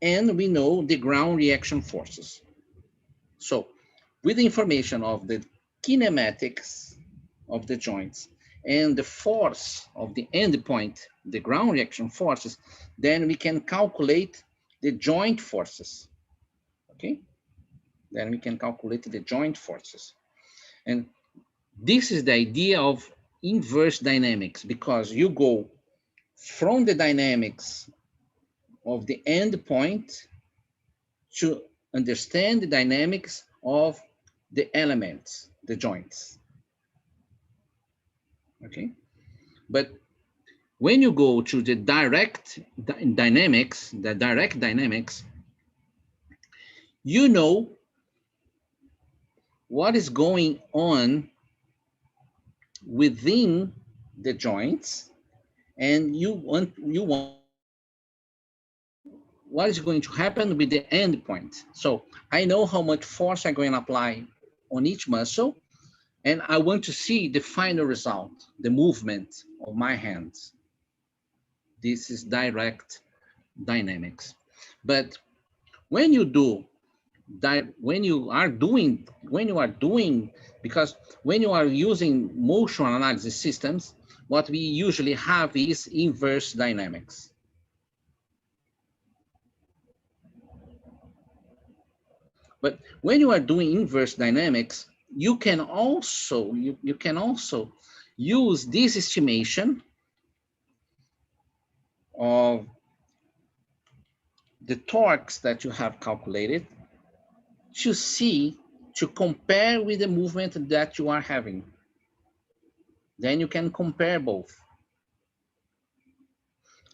and we know the ground reaction forces. So with the information of the kinematics of the joints and the force of the end point, the ground reaction forces, then we can calculate the joint forces, okay? then we can calculate the joint forces. And this is the idea of inverse dynamics, because you go from the dynamics of the end point to understand the dynamics of the elements, the joints. Okay, but when you go to the direct dynamics, you know what is going on within the joints, and you want what is going to happen with the end point. So I know how much force I'm going to apply on each muscle, and I want to see the final result, the movement of my hands. This is direct dynamics. But when you do that, when you are doing, because when you are using motion analysis systems, what we usually have is inverse dynamics. But when you are doing inverse dynamics, you can also use this estimation of the torques that you have calculated to compare with the movement that you are having. Then you can compare both.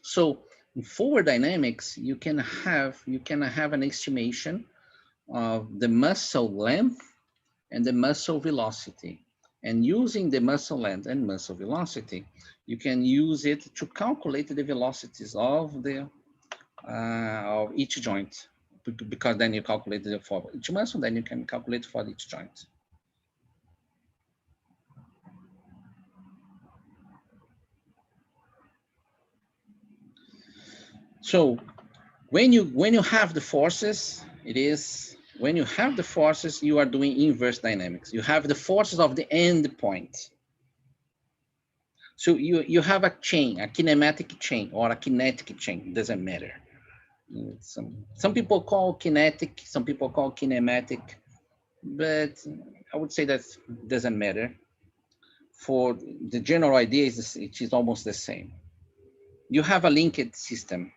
So in forward dynamics, you can have an estimation of the muscle length and the muscle velocity. And using the muscle length and muscle velocity, you can use it to calculate the velocities of each joint, because then you calculate it for each muscle, then you can calculate for each joint. So when you have the forces, you are doing inverse dynamics. You have the forces of the end point. So you have a chain, a kinematic chain or a kinetic chain, doesn't matter. Some people call kinetic, some people call kinematic, but I would say that doesn't matter. For the general idea, it is almost the same. You have a linked system,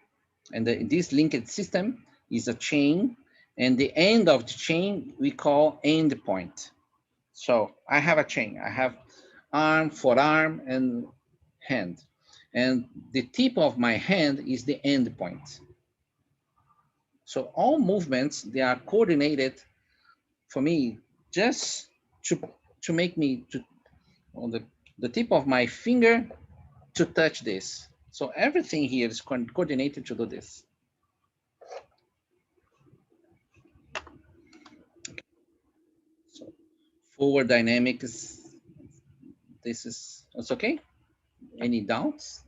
and this linked system is a chain, and the end of the chain we call end point. So I have a chain. I have arm, forearm, and hand. And the tip of my hand is the end point. So all movements, they are coordinated for me just to make me on the tip of my finger to touch this. So everything here is coordinated to do this. So forward dynamics, it's okay? Any doubts?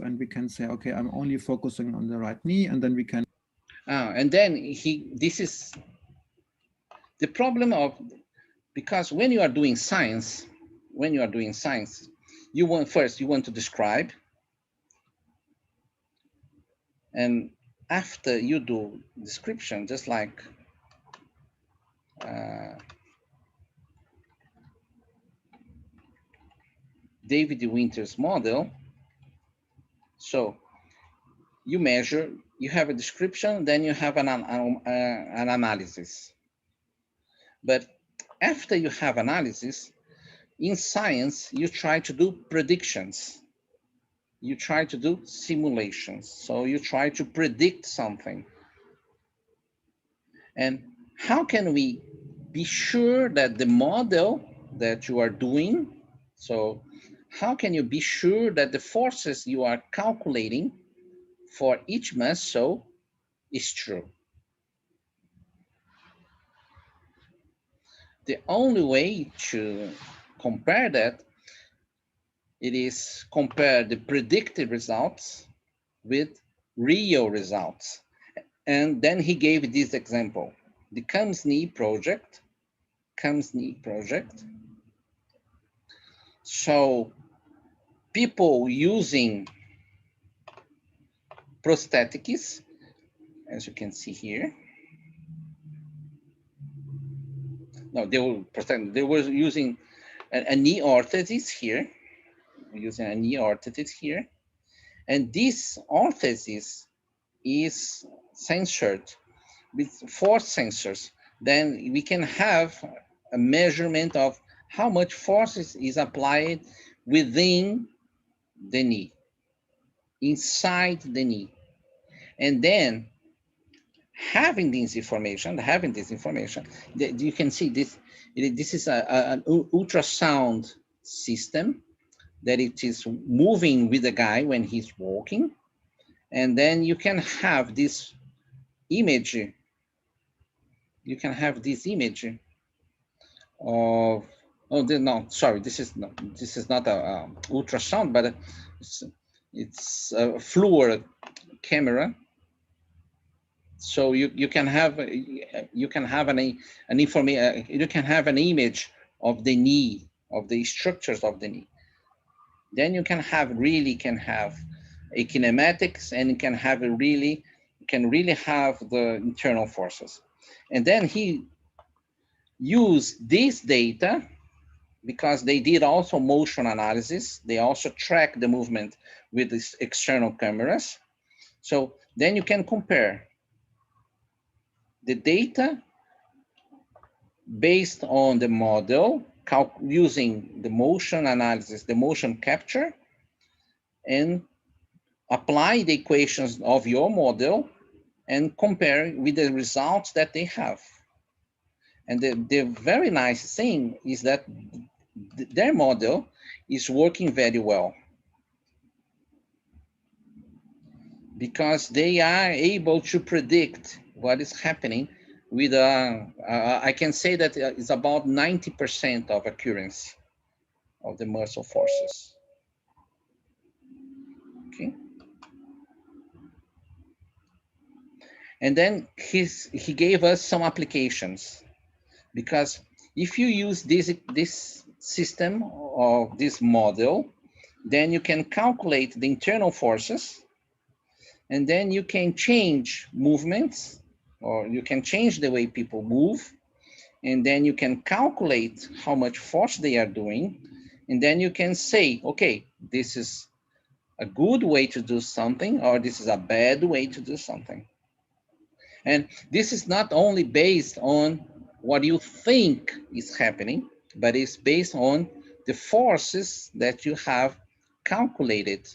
And we can say, okay, I'm only focusing on the right knee, and then we can. And then this is the problem of, because when you are doing science, you want to describe, and after you do description, just like David Winter's model. So you measure, you have a description, then you have an analysis. But after you have analysis, in science, you try to do predictions. You try to do simulations. So you try to predict something. And how can we be sure that the model that you are doing, so how can you be sure that the forces you are calculating for each muscle is true? The only way to compare that, it is compare the predicted results with real results. And then he gave this example, the CAMS-knee project. So people using prosthetics, as you can see here. No, they were using a knee orthosis here, using a knee orthosis here. And this orthosis is censored with force sensors. Then we can have a measurement of how much force is applied within the knee, inside the knee. And then having this information, you can see this is an ultrasound system that it is moving with the guy when he's walking. And then you can have this image. You can have this image of, no, sorry, this is not a ultrasound, but it's a fluid camera. So you can have an image of the knee, of the structures of the knee. Then you can have a kinematics, and you can really have the internal forces. And then he used this data because they did also motion analysis. They also track the movement with these external cameras. So then you can compare the data based on the model, using the motion analysis, the motion capture, and apply the equations of your model and compare with the results that they have. And the very nice thing is that their model is working very well, because they are able to predict what is happening with I can say that it's about 90% of accuracy of the muscle forces. Okay. And then he gave us some applications, because if you use this system or this model, then you can calculate the internal forces, and then you can change movements, or you can change the way people move, and then you can calculate how much force they are doing, and then you can say, okay, this is a good way to do something, or this is a bad way to do something. And this is not only based on what you think is happening, but it's based on the forces that you have calculated.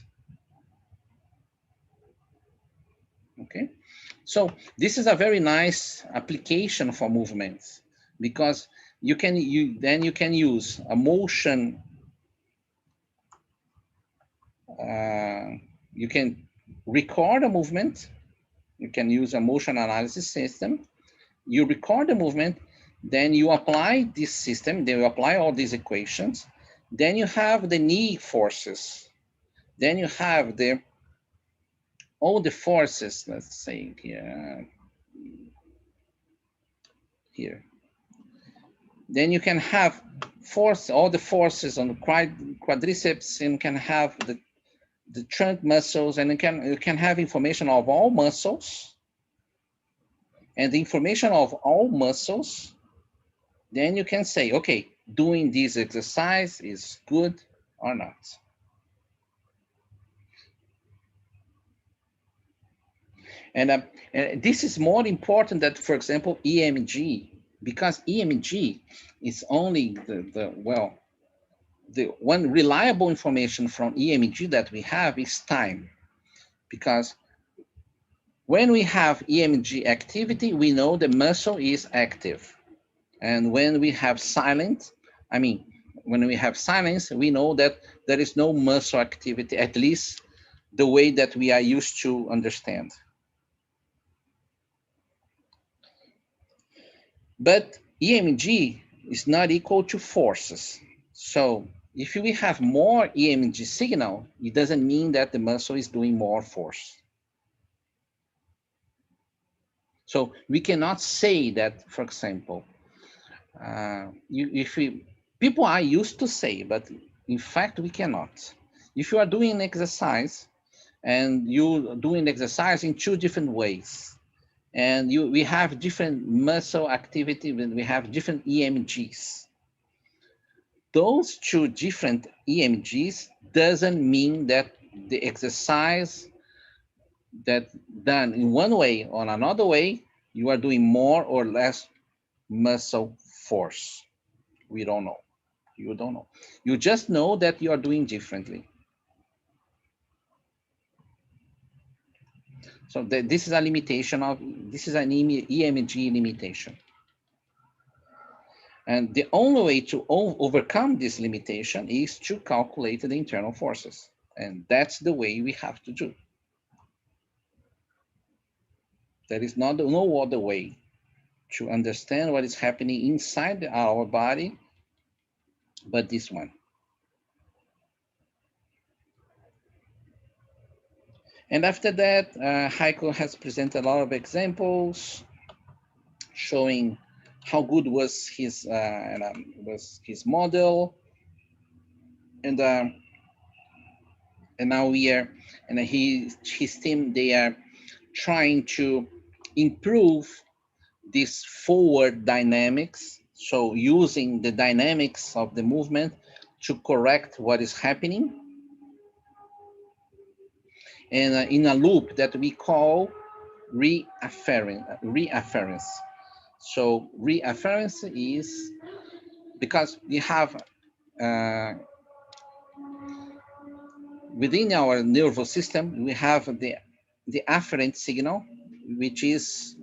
Okay, so this is a very nice application for movements, because you can use a motion. You can record a movement. You can use a motion analysis system. You record the movement, then you apply this system, then you apply all these equations, then you have the knee forces, then you have all the forces, let's say here. Then you can have all the forces on the quadriceps, and can have the trunk muscles, and you can have information of all muscles. And the information of all muscles, then you can say, okay, doing this exercise is good or not. And this is more important than, for example, EMG, because EMG is only the one reliable information from EMG that we have is time. Because when we have EMG activity, we know the muscle is active. And when we have silence, when we have silence, we know that there is no muscle activity, at least the way that we are used to understand. But EMG is not equal to forces. So if we have more EMG signal, it doesn't mean that the muscle is doing more force. So we cannot say that, for example, people are used to say, but in fact we cannot. If you are doing an exercise and you doing exercise in 2 different ways. And we have different muscle activity, and we have different EMGs. Those 2 different EMGs doesn't mean that the exercise that done in one way or another way, you are doing more or less muscle force. We don't know. You don't know. You just know that you are doing differently. So this is a limitation of, this is an EMG limitation. And the only way to overcome this limitation is to calculate the internal forces. And that's the way we have to do. There is no other way to understand what is happening inside our body but this one. And after that, Heiko has presented a lot of examples showing how good was his model, and now we are, and his team, they are trying to improve this forward dynamics. So using the dynamics of the movement to correct what is happening, and in a loop that we call reafference. So reafference is because we have within our nervous system, we have the afferent signal, which is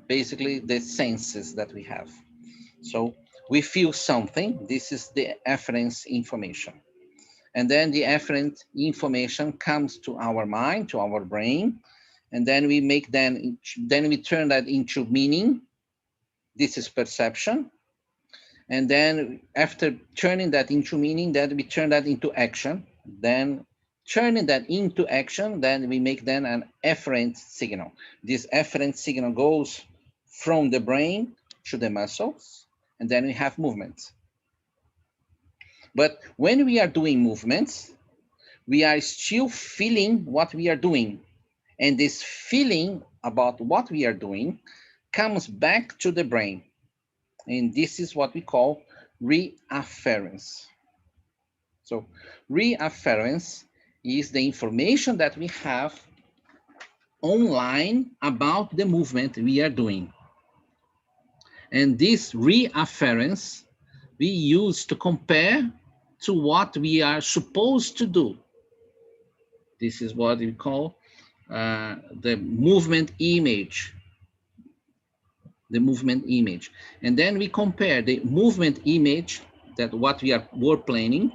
basically the senses that we have. So we feel something, this is the afference information. And then the afferent information comes to our mind, to our brain, and then we make then we turn that into meaning. This is perception. And then after turning that into meaning, then we turn that into action. Then turning that into action, then we make then an afferent signal. This afferent signal goes from the brain to the muscles, and then we have movements. But when we are doing movements, we are still feeling what we are doing. And this feeling about what we are doing comes back to the brain. And this is what we call reafference. So reafference is the information that we have online about the movement we are doing. And this reafference we use to compare to what we are supposed to do. This is what we call the movement image. The movement image. And then we compare the movement image that what we're planning,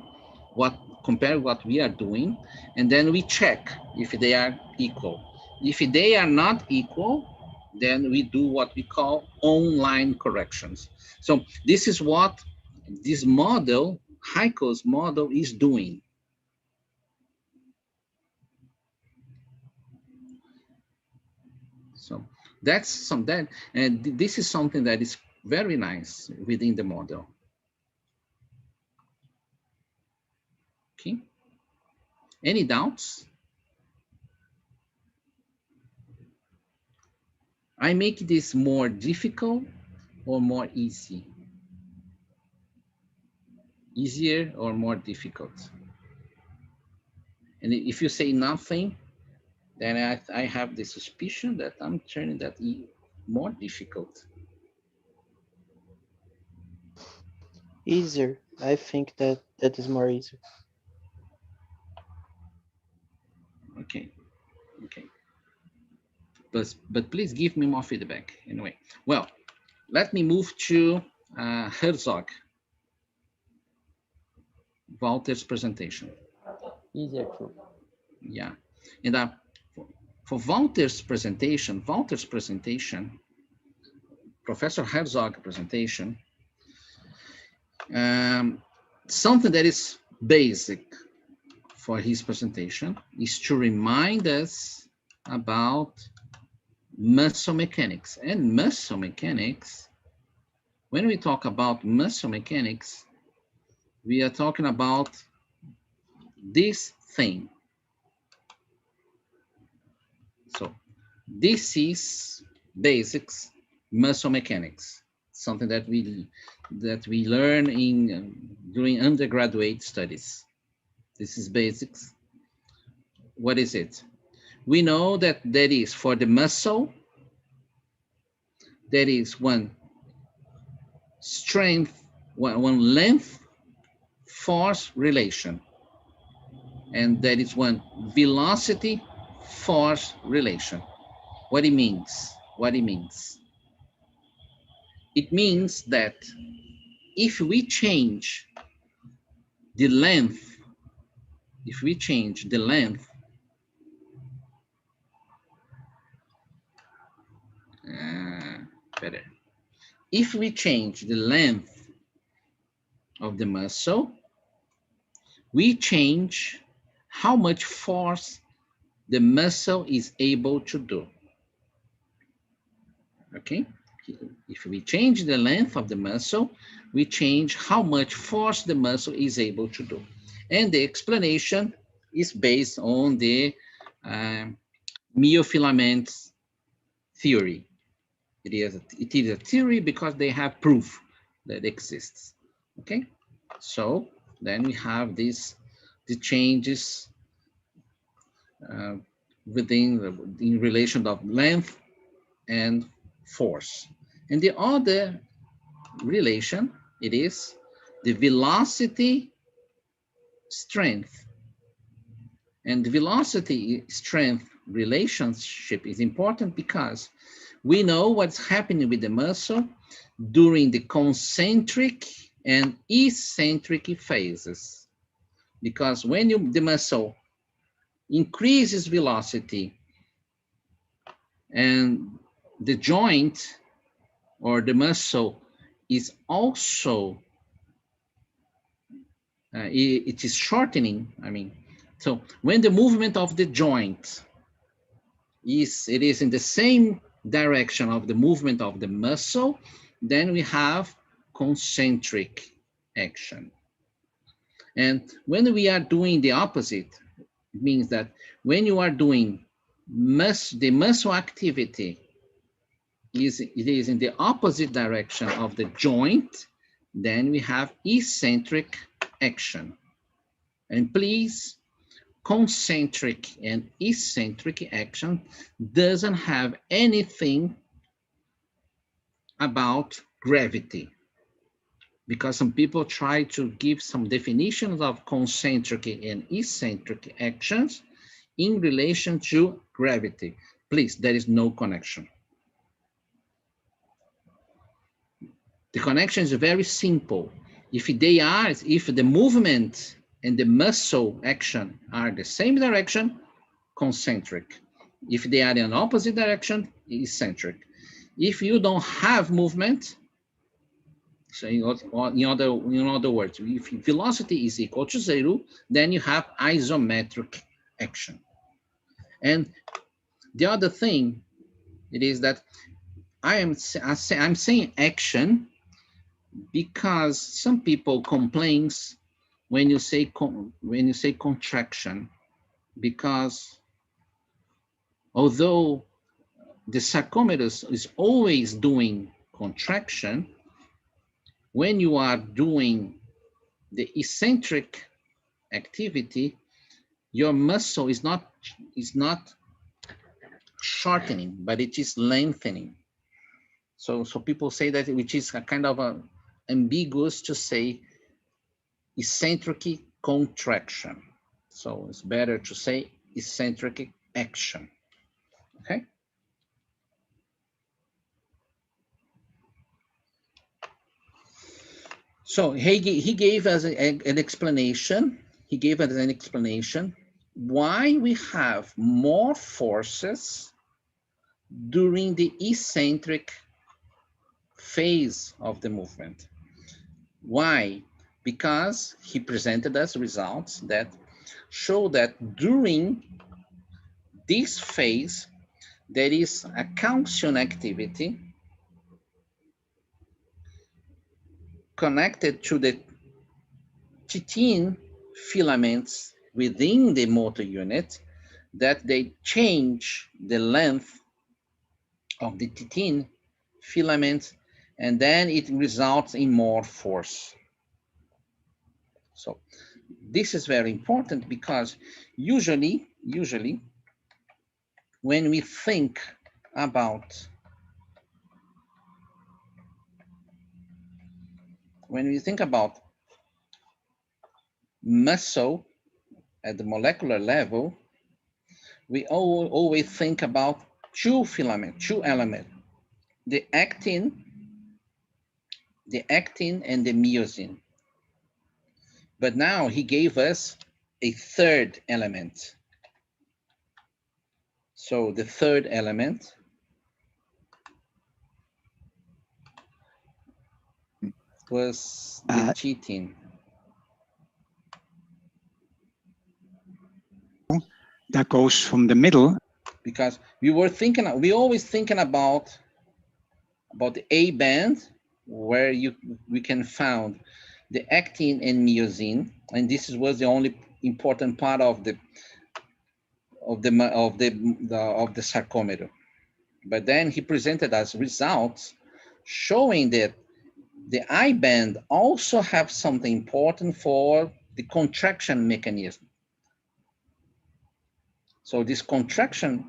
compare what we are doing, and then we check if they are equal. If they are not equal, then we do what we call online corrections. So this is what this model, Heiko's model, is doing. So that's and this is something that is very nice within the model. Okay. Any doubts? I make this more difficult or more easy? Easier or more difficult? And if you say nothing, then I have the suspicion that I'm turning that more difficult. Easier. I think that is more easier. Okay. Okay. But please give me more feedback anyway. Well, let me move to Herzog. Walter's presentation. Easier too. Yeah. And for Walter's presentation, Professor Herzog presentation, something that is basic for his presentation is to remind us about muscle mechanics. And muscle mechanics, when we talk about muscle mechanics, we are talking about this thing. This is basics muscle mechanics, something that we learn in during undergraduate studies. This is basics. What is it? We know that there is, for the muscle, there is one strength, one length force relation, and there is one velocity force relation. What it means? What it means? It means that if we change the length, better. If we change the length of the muscle, we change how much force the muscle is able to do. Okay? If we change the length of the muscle, we change how much force the muscle is able to do. And the explanation is based on the myofilament theory. It is a theory because they have proof that exists. Okay? So then we have the changes in relation of length and force. And the other relation, it is the velocity strength. And the velocity strength relationship is important because we know what's happening with the muscle during the concentric and eccentric phases. Because when the muscle increases velocity and the joint or the muscle is also, it is shortening, so when the movement of the joint is in the same direction of the movement of the muscle, then we have concentric action. And when we are doing the opposite, it means that when you are doing the muscle activity it is in the opposite direction of the joint, then we have eccentric action. And please, concentric and eccentric action doesn't have anything about gravity, because some people try to give some definitions of concentric and eccentric actions in relation to gravity. Please, there is no connection. The connection is very simple. If the movement and the muscle action are the same direction, concentric. If they are in opposite direction, eccentric. If you don't have movement, so in other words, if velocity is equal to 0, then you have isometric action. And the other thing, it is that I'm saying action because some people complain when you say contraction, because although the sarcomeres is always doing contraction, when you are doing the eccentric activity, your muscle is not shortening, but it is lengthening. So people say that, which is a kind of ambiguous to say eccentric contraction. So it's better to say eccentric action. Okay. So he gave us an explanation. He gave us an explanation why we have more forces during the eccentric phase of the movement. Why? Because he presented us results that show that during this phase, there is a caution activity connected to the chitin filaments within the motor unit, that they change the length of the chitin filament, and then it results in more force. So this is very important because usually when we think about muscle at the molecular level, we always think about two elements, the actin and the myosin. But now he gave us a third element. So the third element was the chitin. That goes from the middle. Because we always thinking about the A band, where we can find the actin and myosin, and this was the only important part of the sarcometer. But then he presented us results showing that the I band also have something important for the contraction mechanism. So this contraction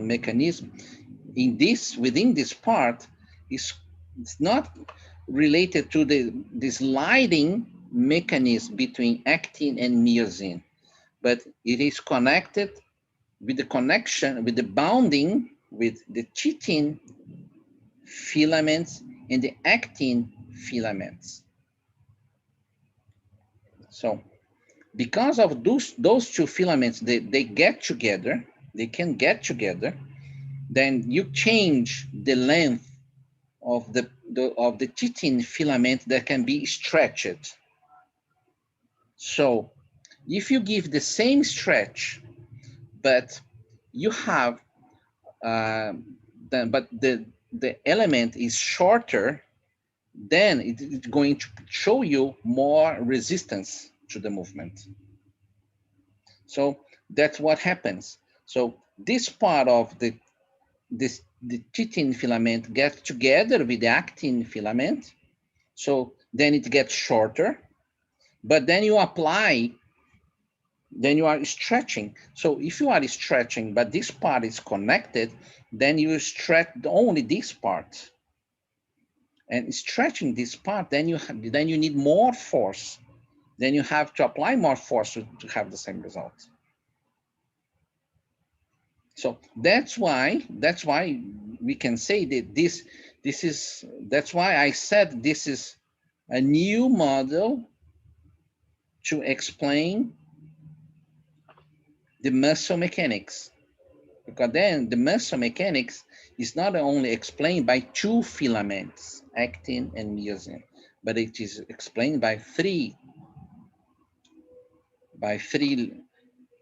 mechanism within this part is not related to the sliding mechanism between actin and myosin, but it is connected with the bonding with the chitin filaments and the actin filaments. So because of those two filaments, they get together, they can get together, then you change the length of the chitin filament that can be stretched. So if you give the same stretch, but you have but the element is shorter, then it's going to show you more resistance to the movement. So that's what happens. So this part of the chitin filament gets together with the actin filament. So then it gets shorter, but then you apply, then you are stretching. So if you are stretching, but this part is connected, then you stretch only this part. And stretching this part, then you need more force. Then you have to apply more force to have the same result. So that's why we can say that this is, that's why I said this is a new model to explain the muscle mechanics. Because then the muscle mechanics is not only explained by two filaments, actin and myosin, but it is explained by three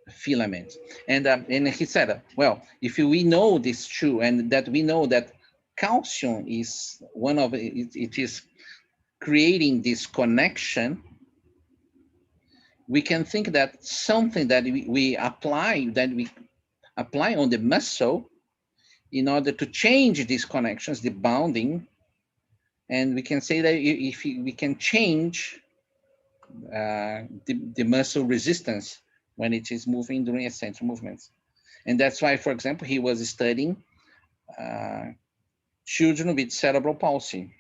filaments. And he said, well, if we know this true, and that we know that calcium is one of it is creating this connection, we can think that something that we apply on the muscle in order to change these connections, the bonding, and we can say that if we can change the muscle resistance when it is moving during eccentric movements. And that's why, for example, he was studying children with cerebral palsy,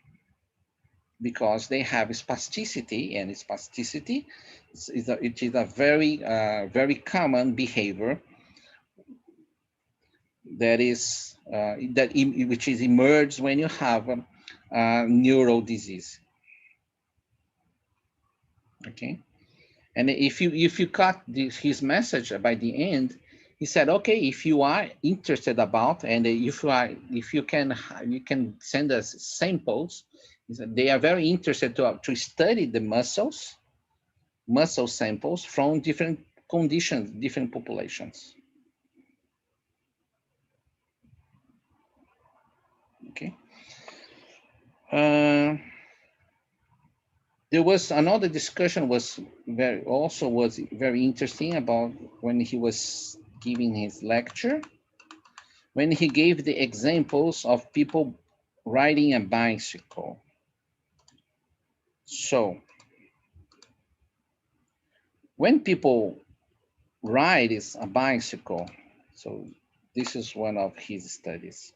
because they have spasticity, and spasticity it is a very common behavior that is which is emerged when you have neural disease. Okay, and if you cut his message by the end, he said, okay, if you are interested about, and if you can send us samples. He said they are very interested to study the muscle samples from different conditions, different populations. Okay. There was another discussion was very interesting about when he was giving his lecture, when he gave the examples of people riding a bicycle. So when people ride a bicycle, so this is one of his studies.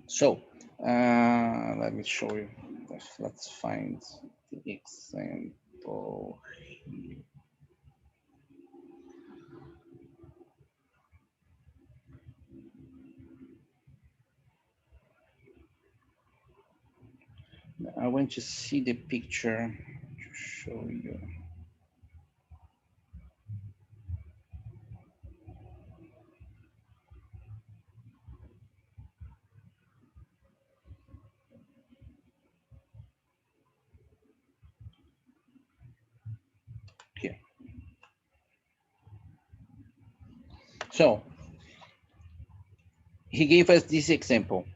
So let me show you. Let's find the example here. I want to see the picture to show you. Here. So he gave us this example.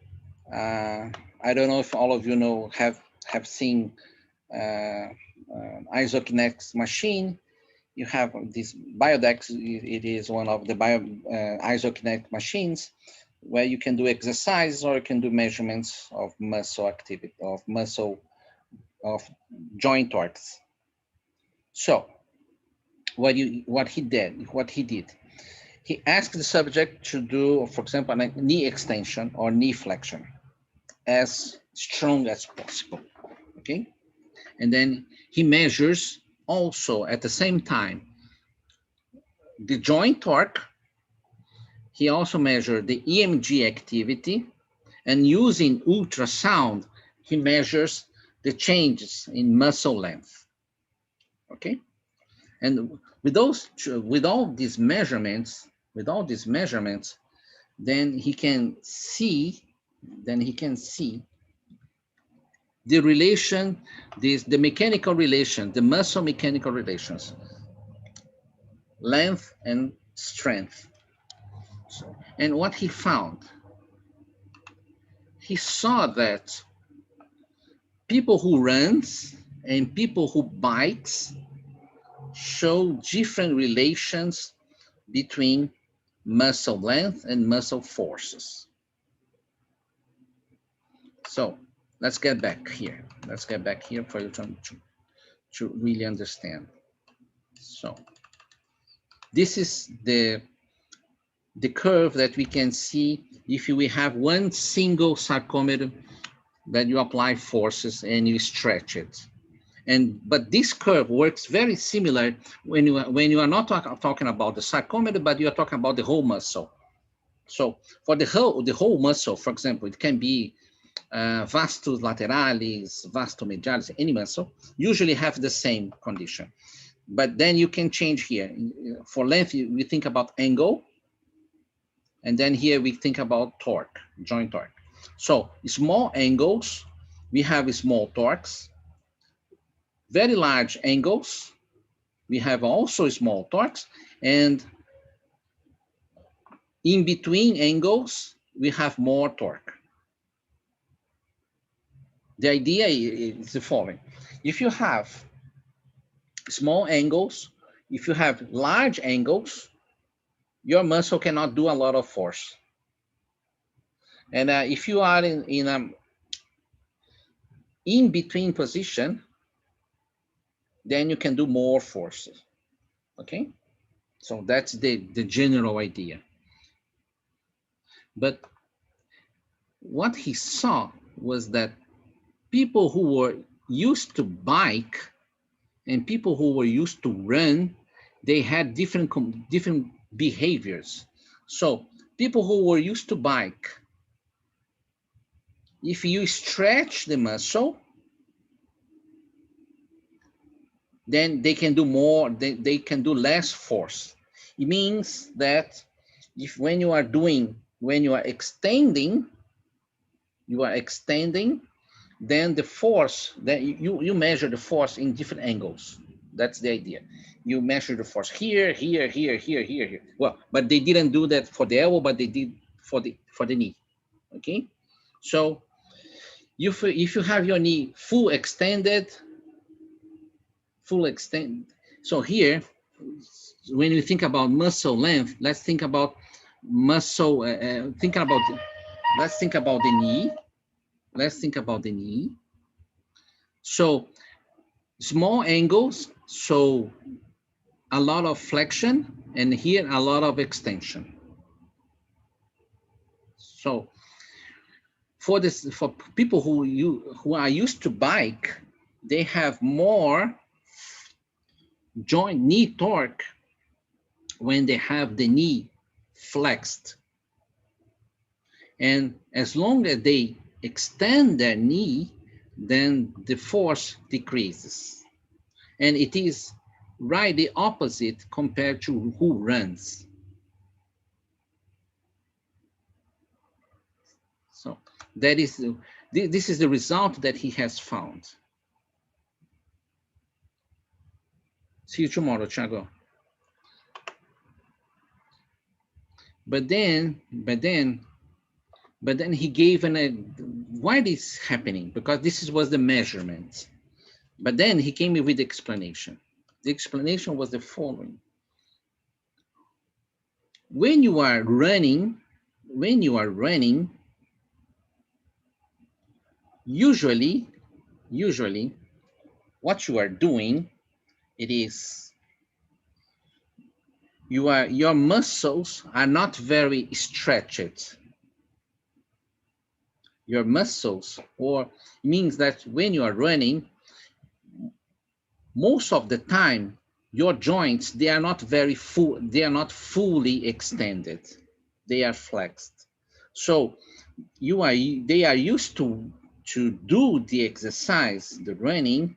I don't know if all of you have seen isokinetic machine. You have this Biodex. It is one of the isokinetic machines where you can do exercise or you can do measurements of muscle activity, of joint torques. So what he did, he asked the subject to do, for example, a knee extension or knee flexion as strong as possible, okay? And then he measures also at the same time the joint torque. He also measured the EMG activity, and using ultrasound, he measures the changes in muscle length, okay? And with all these measurements, then he can see the relation, the mechanical relation, the muscle mechanical relations, length and strength. So, and what he found, he saw that people who runs and people who bikes show different relations between muscle length and muscle forces. So let's get back here. Let's get back here for you to really understand. So this is the curve that we can see if we have one single sarcometer that you apply forces and you stretch it. But this curve works very similar when you are not talking about the sarcometer, but you are talking about the whole muscle. So for the whole muscle, for example, it can be vastus lateralis, vastus medialis, any muscle, usually have the same condition. But then you can change here. For length, we think about angle. And then here we think about torque, joint torque. So small angles, we have small torques. Very large angles, we have also small torques. And in between angles, we have more torque. The idea is the following. If you have small angles, if you have large angles, your muscle cannot do a lot of force. And if you are in an in-between position, then you can do more forces, okay? So that's the general idea. But what he saw was that people who were used to bike and people who were used to run, they had different behaviors. So people who were used to bike, if you stretch the muscle, then they can do more, they can do less force. It means that when you are extending, then the force, then you measure the force in different angles. That's the idea. You measure the force here, here, here, here, here, here. Well, but they didn't do that for the elbow, but they did for the knee, okay? So if you have your knee full extended, so here, when you think about muscle length, let's think about muscle, let's think about the knee. Let's think about the knee. So small angles, so a lot of flexion, and here a lot of extension. So for people who are used to bike, they have more joint knee torque when they have the knee flexed. And as long as they extend their knee, then the force decreases. And it is right the opposite compared to who runs. So that is, this is the result that he has found. See you tomorrow, Thiago. But then he gave why this happening? Because this was the measurement. But then he came with the explanation. The explanation was the following. When you are running, usually what you are doing, it is your muscles are not very stretched. Your muscles, or means that when you are running, most of the time, your joints, they are not very full, they are not fully extended. They are flexed. So they are used to do the exercise, the running,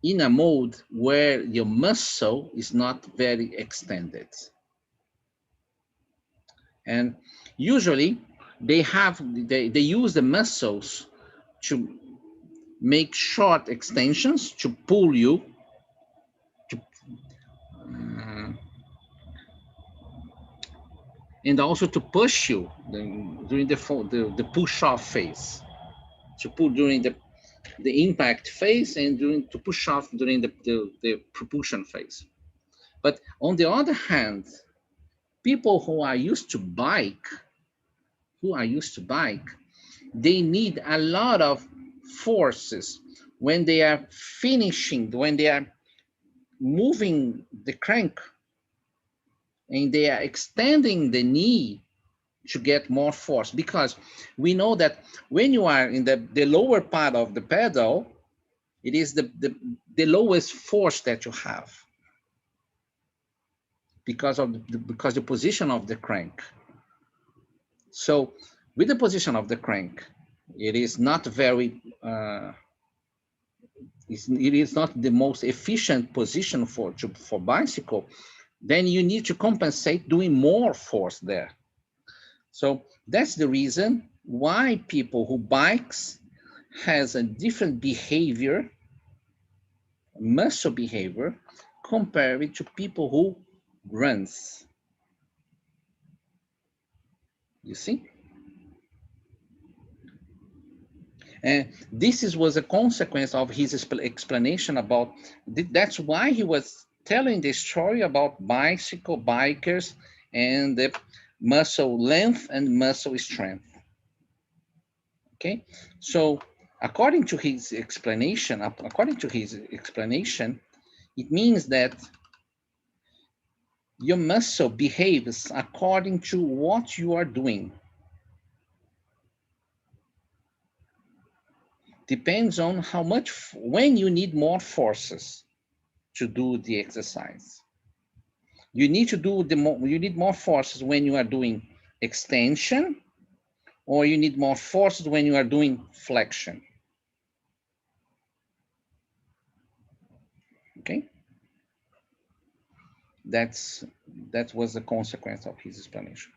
in a mode where your muscle is not very extended. And usually they use the muscles to make short extensions to pull you, and also to push you during the push-off phase, to pull during the impact phase, and to push off during the propulsion phase. But on the other hand, people who are used to bike, they need a lot of forces when they are finishing, when they are moving the crank, and they are extending the knee to get more force, because we know that when you are in the lower part of the pedal, it is the lowest force that you have because the position of the crank. So with the position of the crank, it is not very it is not the most efficient position for bicycle. Then you need to compensate doing more force there. So that's the reason why people who bikes has a different behavior, muscle behavior, compared to people who runs. You see? And this was a consequence of his explanation about, that's why he was telling the story about bikers and the muscle length and muscle strength. Okay, so according to his explanation, it means that your muscle behaves according to what you are doing. Depends on how much, when you need more forces to do the exercise. You need more forces when you are doing extension, or you need more forces when you are doing flexion. Okay, that was the consequence of his explanation.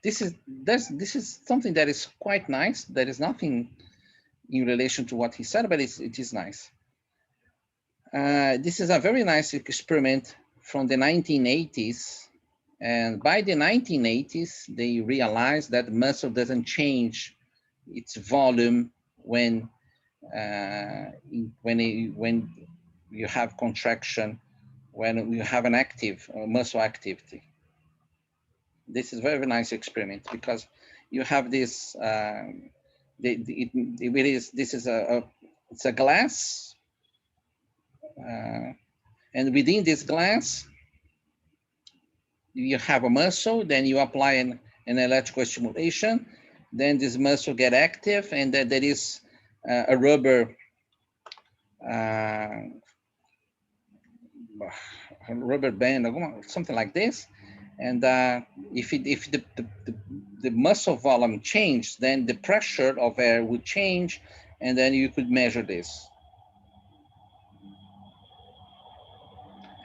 This is something that is quite nice. There is nothing in relation to what he said, but it is nice. This is a very nice experiment from the 1980s. And by the 1980s, they realized that muscle doesn't change its volume when you have contraction when you have an active muscle activity. This is a very nice experiment because you have this. This is it's a glass, and within this glass, you have a muscle. Then you apply an electrical stimulation. Then this muscle get active, and then there is a rubber band, something like this. And if the muscle volume changed, then the pressure of air would change, and then you could measure this.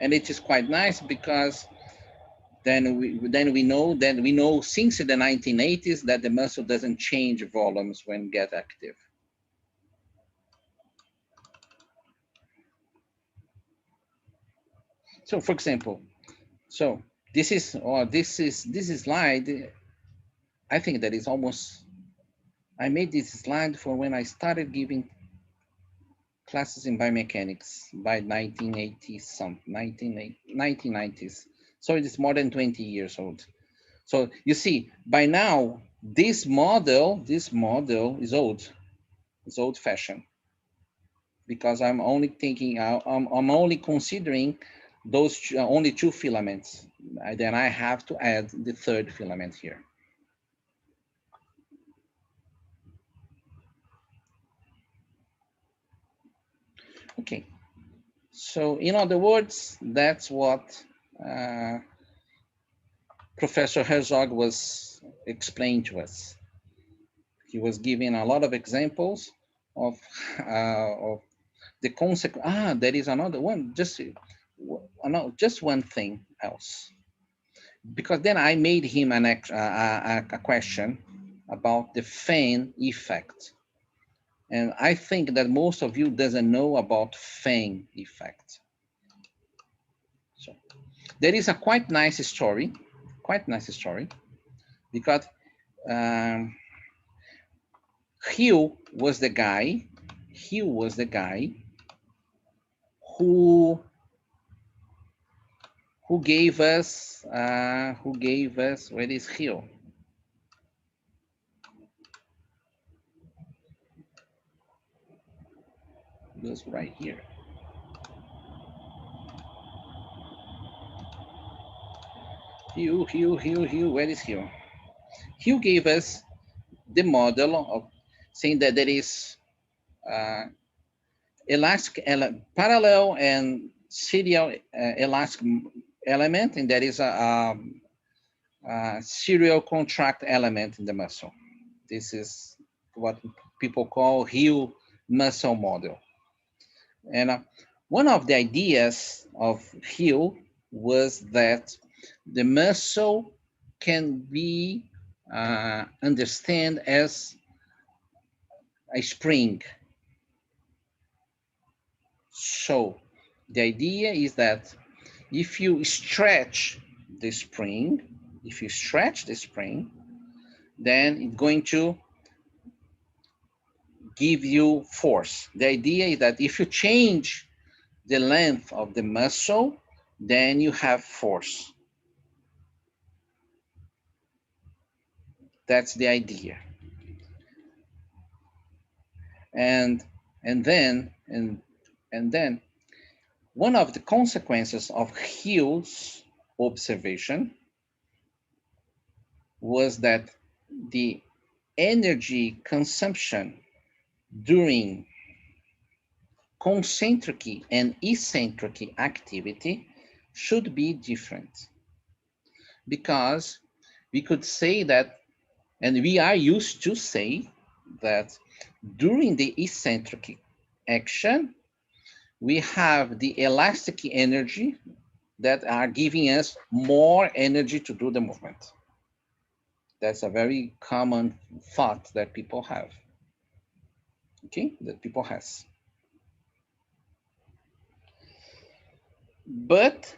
And it is quite nice because then we know since the 1980s that the muscle doesn't change volumes when get active. So, for example, so this slide. I think that is almost. I made this slide for when I started giving classes in biomechanics by 1990s. So it is more than 20 years old. So you see, by now, this model is old. It's old-fashioned because I'm only thinking, I'm only considering those only two filaments. Then I have to add the third filament here. Okay, so in other words, that's what Professor Herzog was explaining to us. He was giving a lot of examples of the consequence. There is another one, just one thing else. Because then I made him a question about the fan effect. And I think that most of you doesn't know about fan effect. So there is a quite nice story, because Hugh was the guy who gave us, where is Hugh? It was right here. Hugh, where is Hugh? Hugh gave us the model of saying that there is parallel and serial elastic element, and there is a serial contract element in the muscle. This is what people call Hugh muscle model. And one of the ideas of Hugh was that the muscle can be understood as a spring. So the idea is that if you stretch the spring, then it's going to give you force. The idea is that if you change the length of the muscle, then you have force. That's the idea. And then one of the consequences of Hugh's observation was that the energy consumption during concentric and eccentric activity should be different. Because we could say that, and we are used to say that during the eccentric action, we have the elastic energy that are giving us more energy to do the movement. That's a very common thought that people have. Okay, that people has. But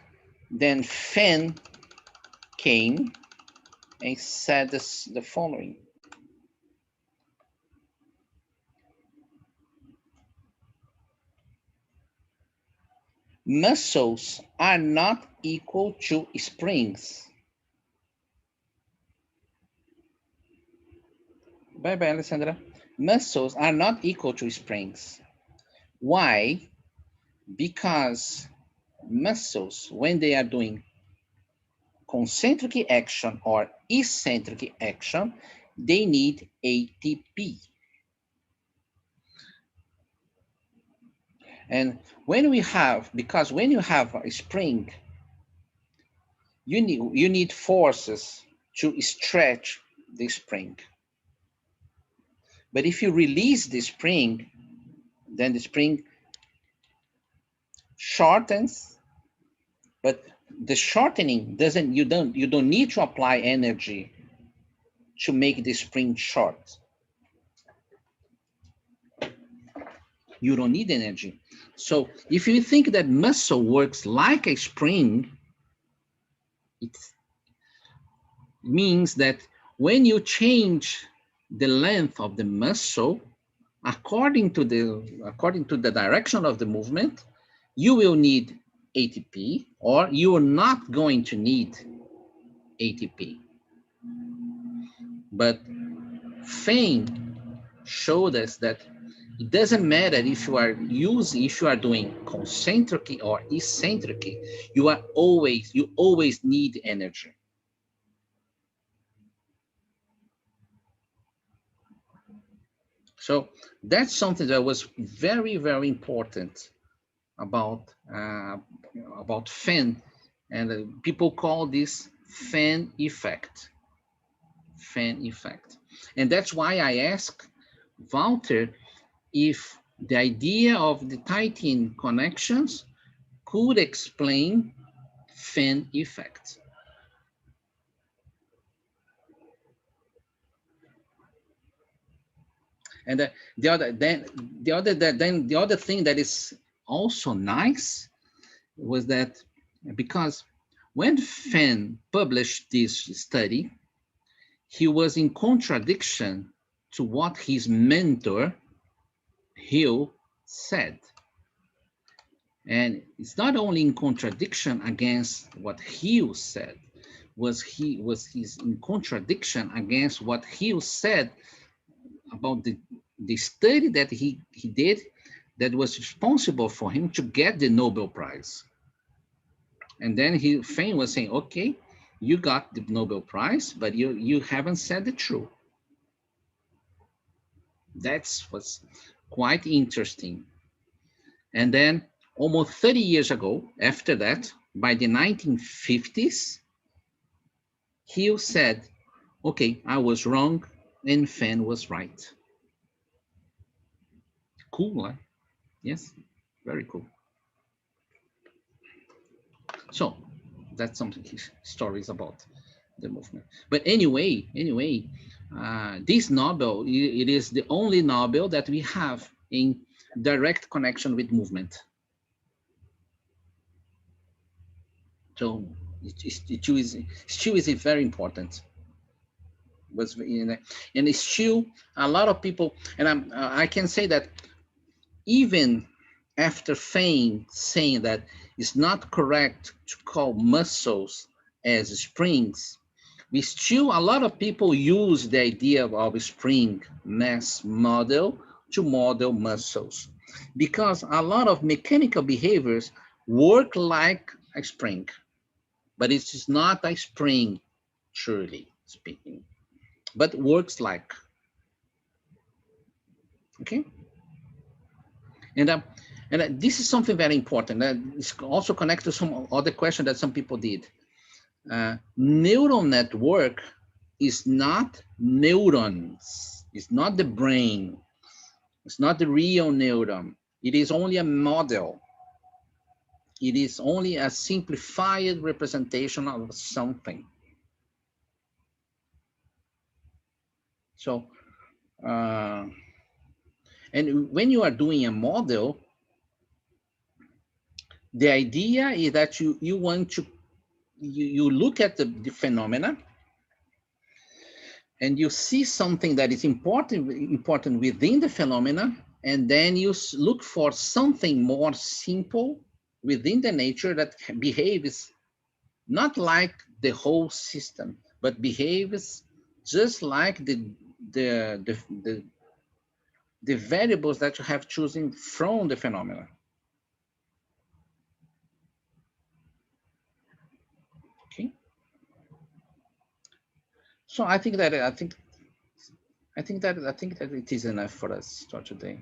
then Fenn came and said the following. muscles are not equal to springs. Bye-bye, Alessandra. Muscles are not equal to springs. Why? Because muscles, when they are doing concentric action or eccentric action, they need ATP. And when we have, because when you have a spring, you need forces to stretch the spring. But if you release the spring, then the spring shortens, but the shortening doesn't, you don't need to apply energy to make the spring short. You don't need energy. So if you think that muscle works like a spring, it means that when you change the length of the muscle, according to the direction of the movement, you will need ATP, or you are not going to need ATP. But Fein showed us that it doesn't matter if you are doing concentric or eccentric, you always need energy. So that's something that was very, very important about Fein, and people call this Fein effect. Fein effect. And that's why I asked Walter if the idea of the titan connections could explain Fein effect. And the other thing that is also nice was that, because when Fein published this study, he was in contradiction to what his mentor Hill said. And it's not only in contradiction against what Hill said, he's in contradiction against what Hill said about the study that he did that was responsible for him to get the Nobel Prize. And then Fein was saying, okay, you got the Nobel Prize, but you haven't said the truth. That's what's quite interesting. And then almost 30 years ago, after that, by the 1950s, Hill said, okay, I was wrong and Fein was right. Cool, huh? Yes, very cool. So that's some stories about the movement. But anyway, this Nobel, it is the only Nobel that we have in direct connection with movement. So it still is very important. And it's still a lot of people, and I can say that even after Fein saying that it's not correct to call muscles as springs, a lot of people use the idea of a spring mass model to model muscles, because a lot of mechanical behaviors work like a spring, but it is not a spring, truly speaking, but works like. Okay. And this is something very important. It's also connected to some other question that some people did. Neural network is not neurons. It's not the brain. It's not the real neuron. It is only a model. It is only a simplified representation of something. So, and when you are doing a model, the idea is that you want to, you look at the phenomena and you see something that is important within the phenomena, and then you look for something more simple within the nature that behaves not like the whole system, but behaves just like the variables that you have chosen from the phenomena. Okay. So I think that it is enough for us for today.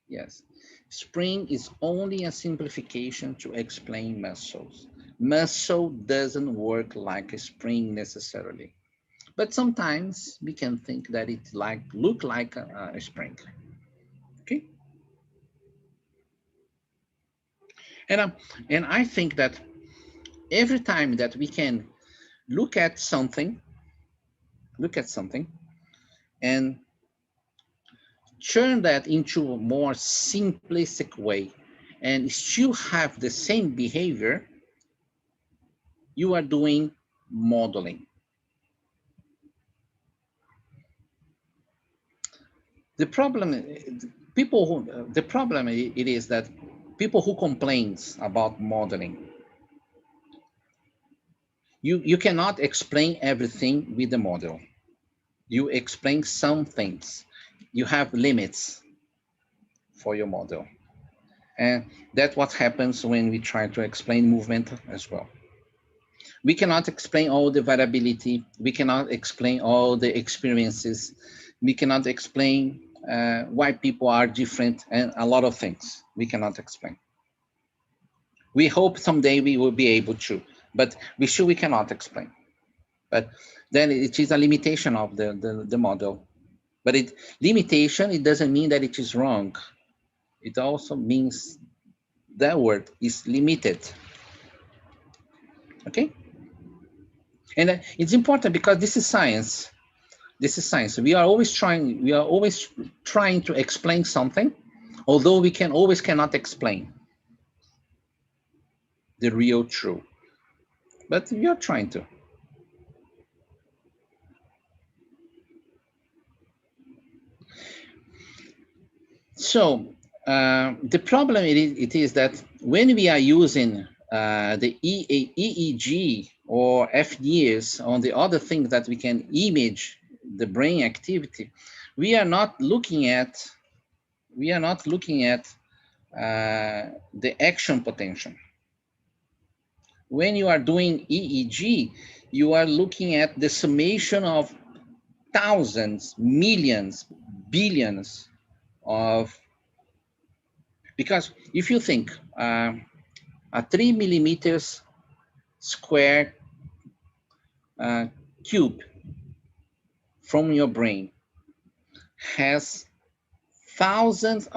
Yes, spring is only a simplification to explain muscles. Muscle doesn't work like a spring necessarily, but sometimes we can think that it look like a spring. Okay, and I think that every time that we can look at something and turn that into a more simplistic way and still have the same behavior, you are doing modeling. The problem it is that people who complains about modeling, you cannot explain everything with the model. You explain some things. You have limits for your model. And that's what happens when we try to explain movement as well. We cannot explain all the variability. We cannot explain all the experiences. We cannot explain why people are different and a lot of things we cannot explain. We hope someday we will be able to, but we cannot explain. But then it is a limitation of the model. But limitation, it doesn't mean that it is wrong. It also means that word is limited. Okay? And it's important because this is science. This is science. We are always trying to explain something, although we cannot explain the real truth. But we are trying to. So the problem it is that when we are using the EEG or FNIRS on the other things that we can image the brain activity, we are not looking at the action potential. When you are doing EEG, you are looking at the summation of thousands, millions, billions of, because if you think a 3 millimeters square cube from your brain has hundreds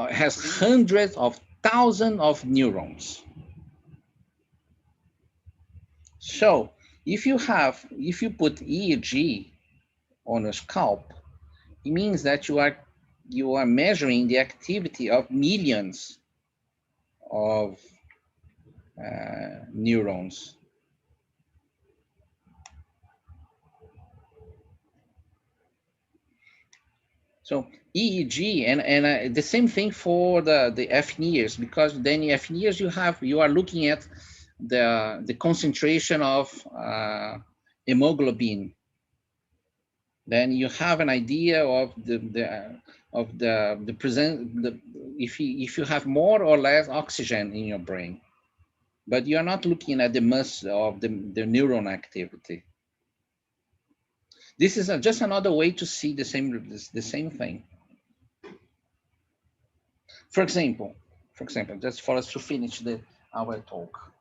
of thousands of neurons. So if you put EEG on a scalp, it means that you are measuring the activity of millions of neurons. So EEG and the same thing for the FNIRS, because then the FNIRS you are looking at the concentration of hemoglobin. Then you have an idea of if you have more or less oxygen in your brain, but you are not looking at the mass of the neuron activity. This is just another way to see the same thing. For example, just for us to finish our talk.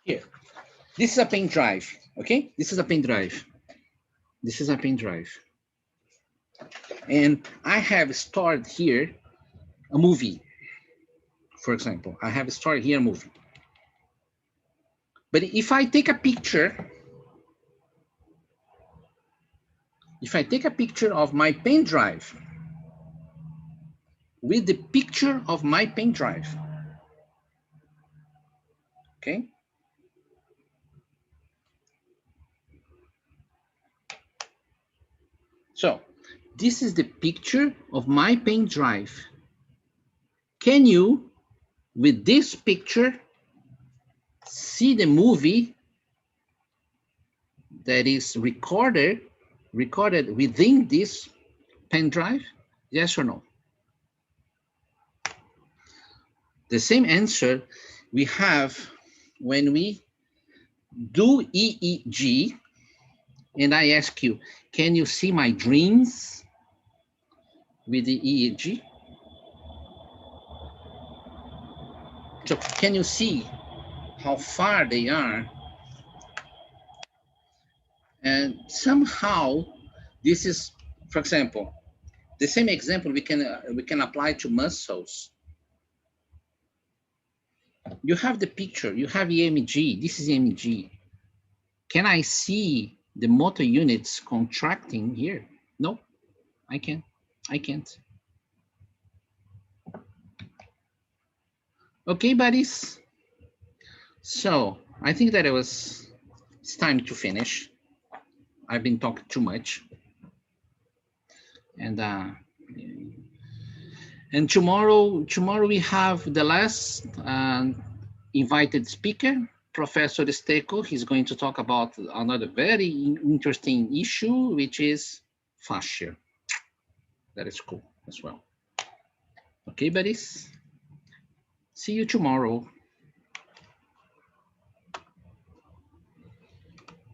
Here, this is a pen drive, okay? This is a pen drive. This is a pen drive. And I have stored here a movie. For example, I have stored here a movie. But if I take a picture If I take a picture of my pen drive with the picture of my pen drive, okay? So this is the picture of my pen drive. Can you, with this picture, see the movie that is recorded within this pen drive? Yes or no? The same answer we have when we do EEG, and I ask you, can you see my dreams with the EEG? So can you see how far they are? And somehow this is, for example, the same example we can apply to muscles. You have the picture, you have EMG, this is EMG. Can I see the motor units contracting here? No, I can't. Okay, buddies. So I think that it's time to finish. I've been talking too much. And tomorrow we have the last invited speaker, Professor Esteco. He's going to talk about another very interesting issue, which is fascia. That is cool as well. Okay, buddies. See you tomorrow.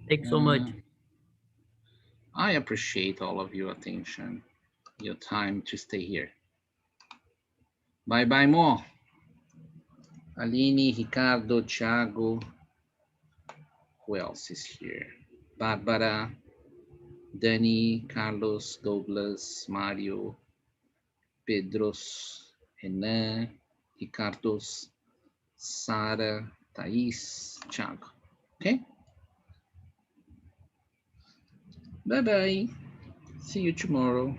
Thanks so much. I appreciate all of your attention, your time to stay here. Bye-bye, Mo. Aline, Ricardo, Thiago. Who else is here? Barbara, Danny, Carlos, Douglas, Mario, Pedros, Renan, Ricardos, Sara, Thais, Thiago. Okay? Bye-bye. See you tomorrow.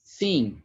Sim,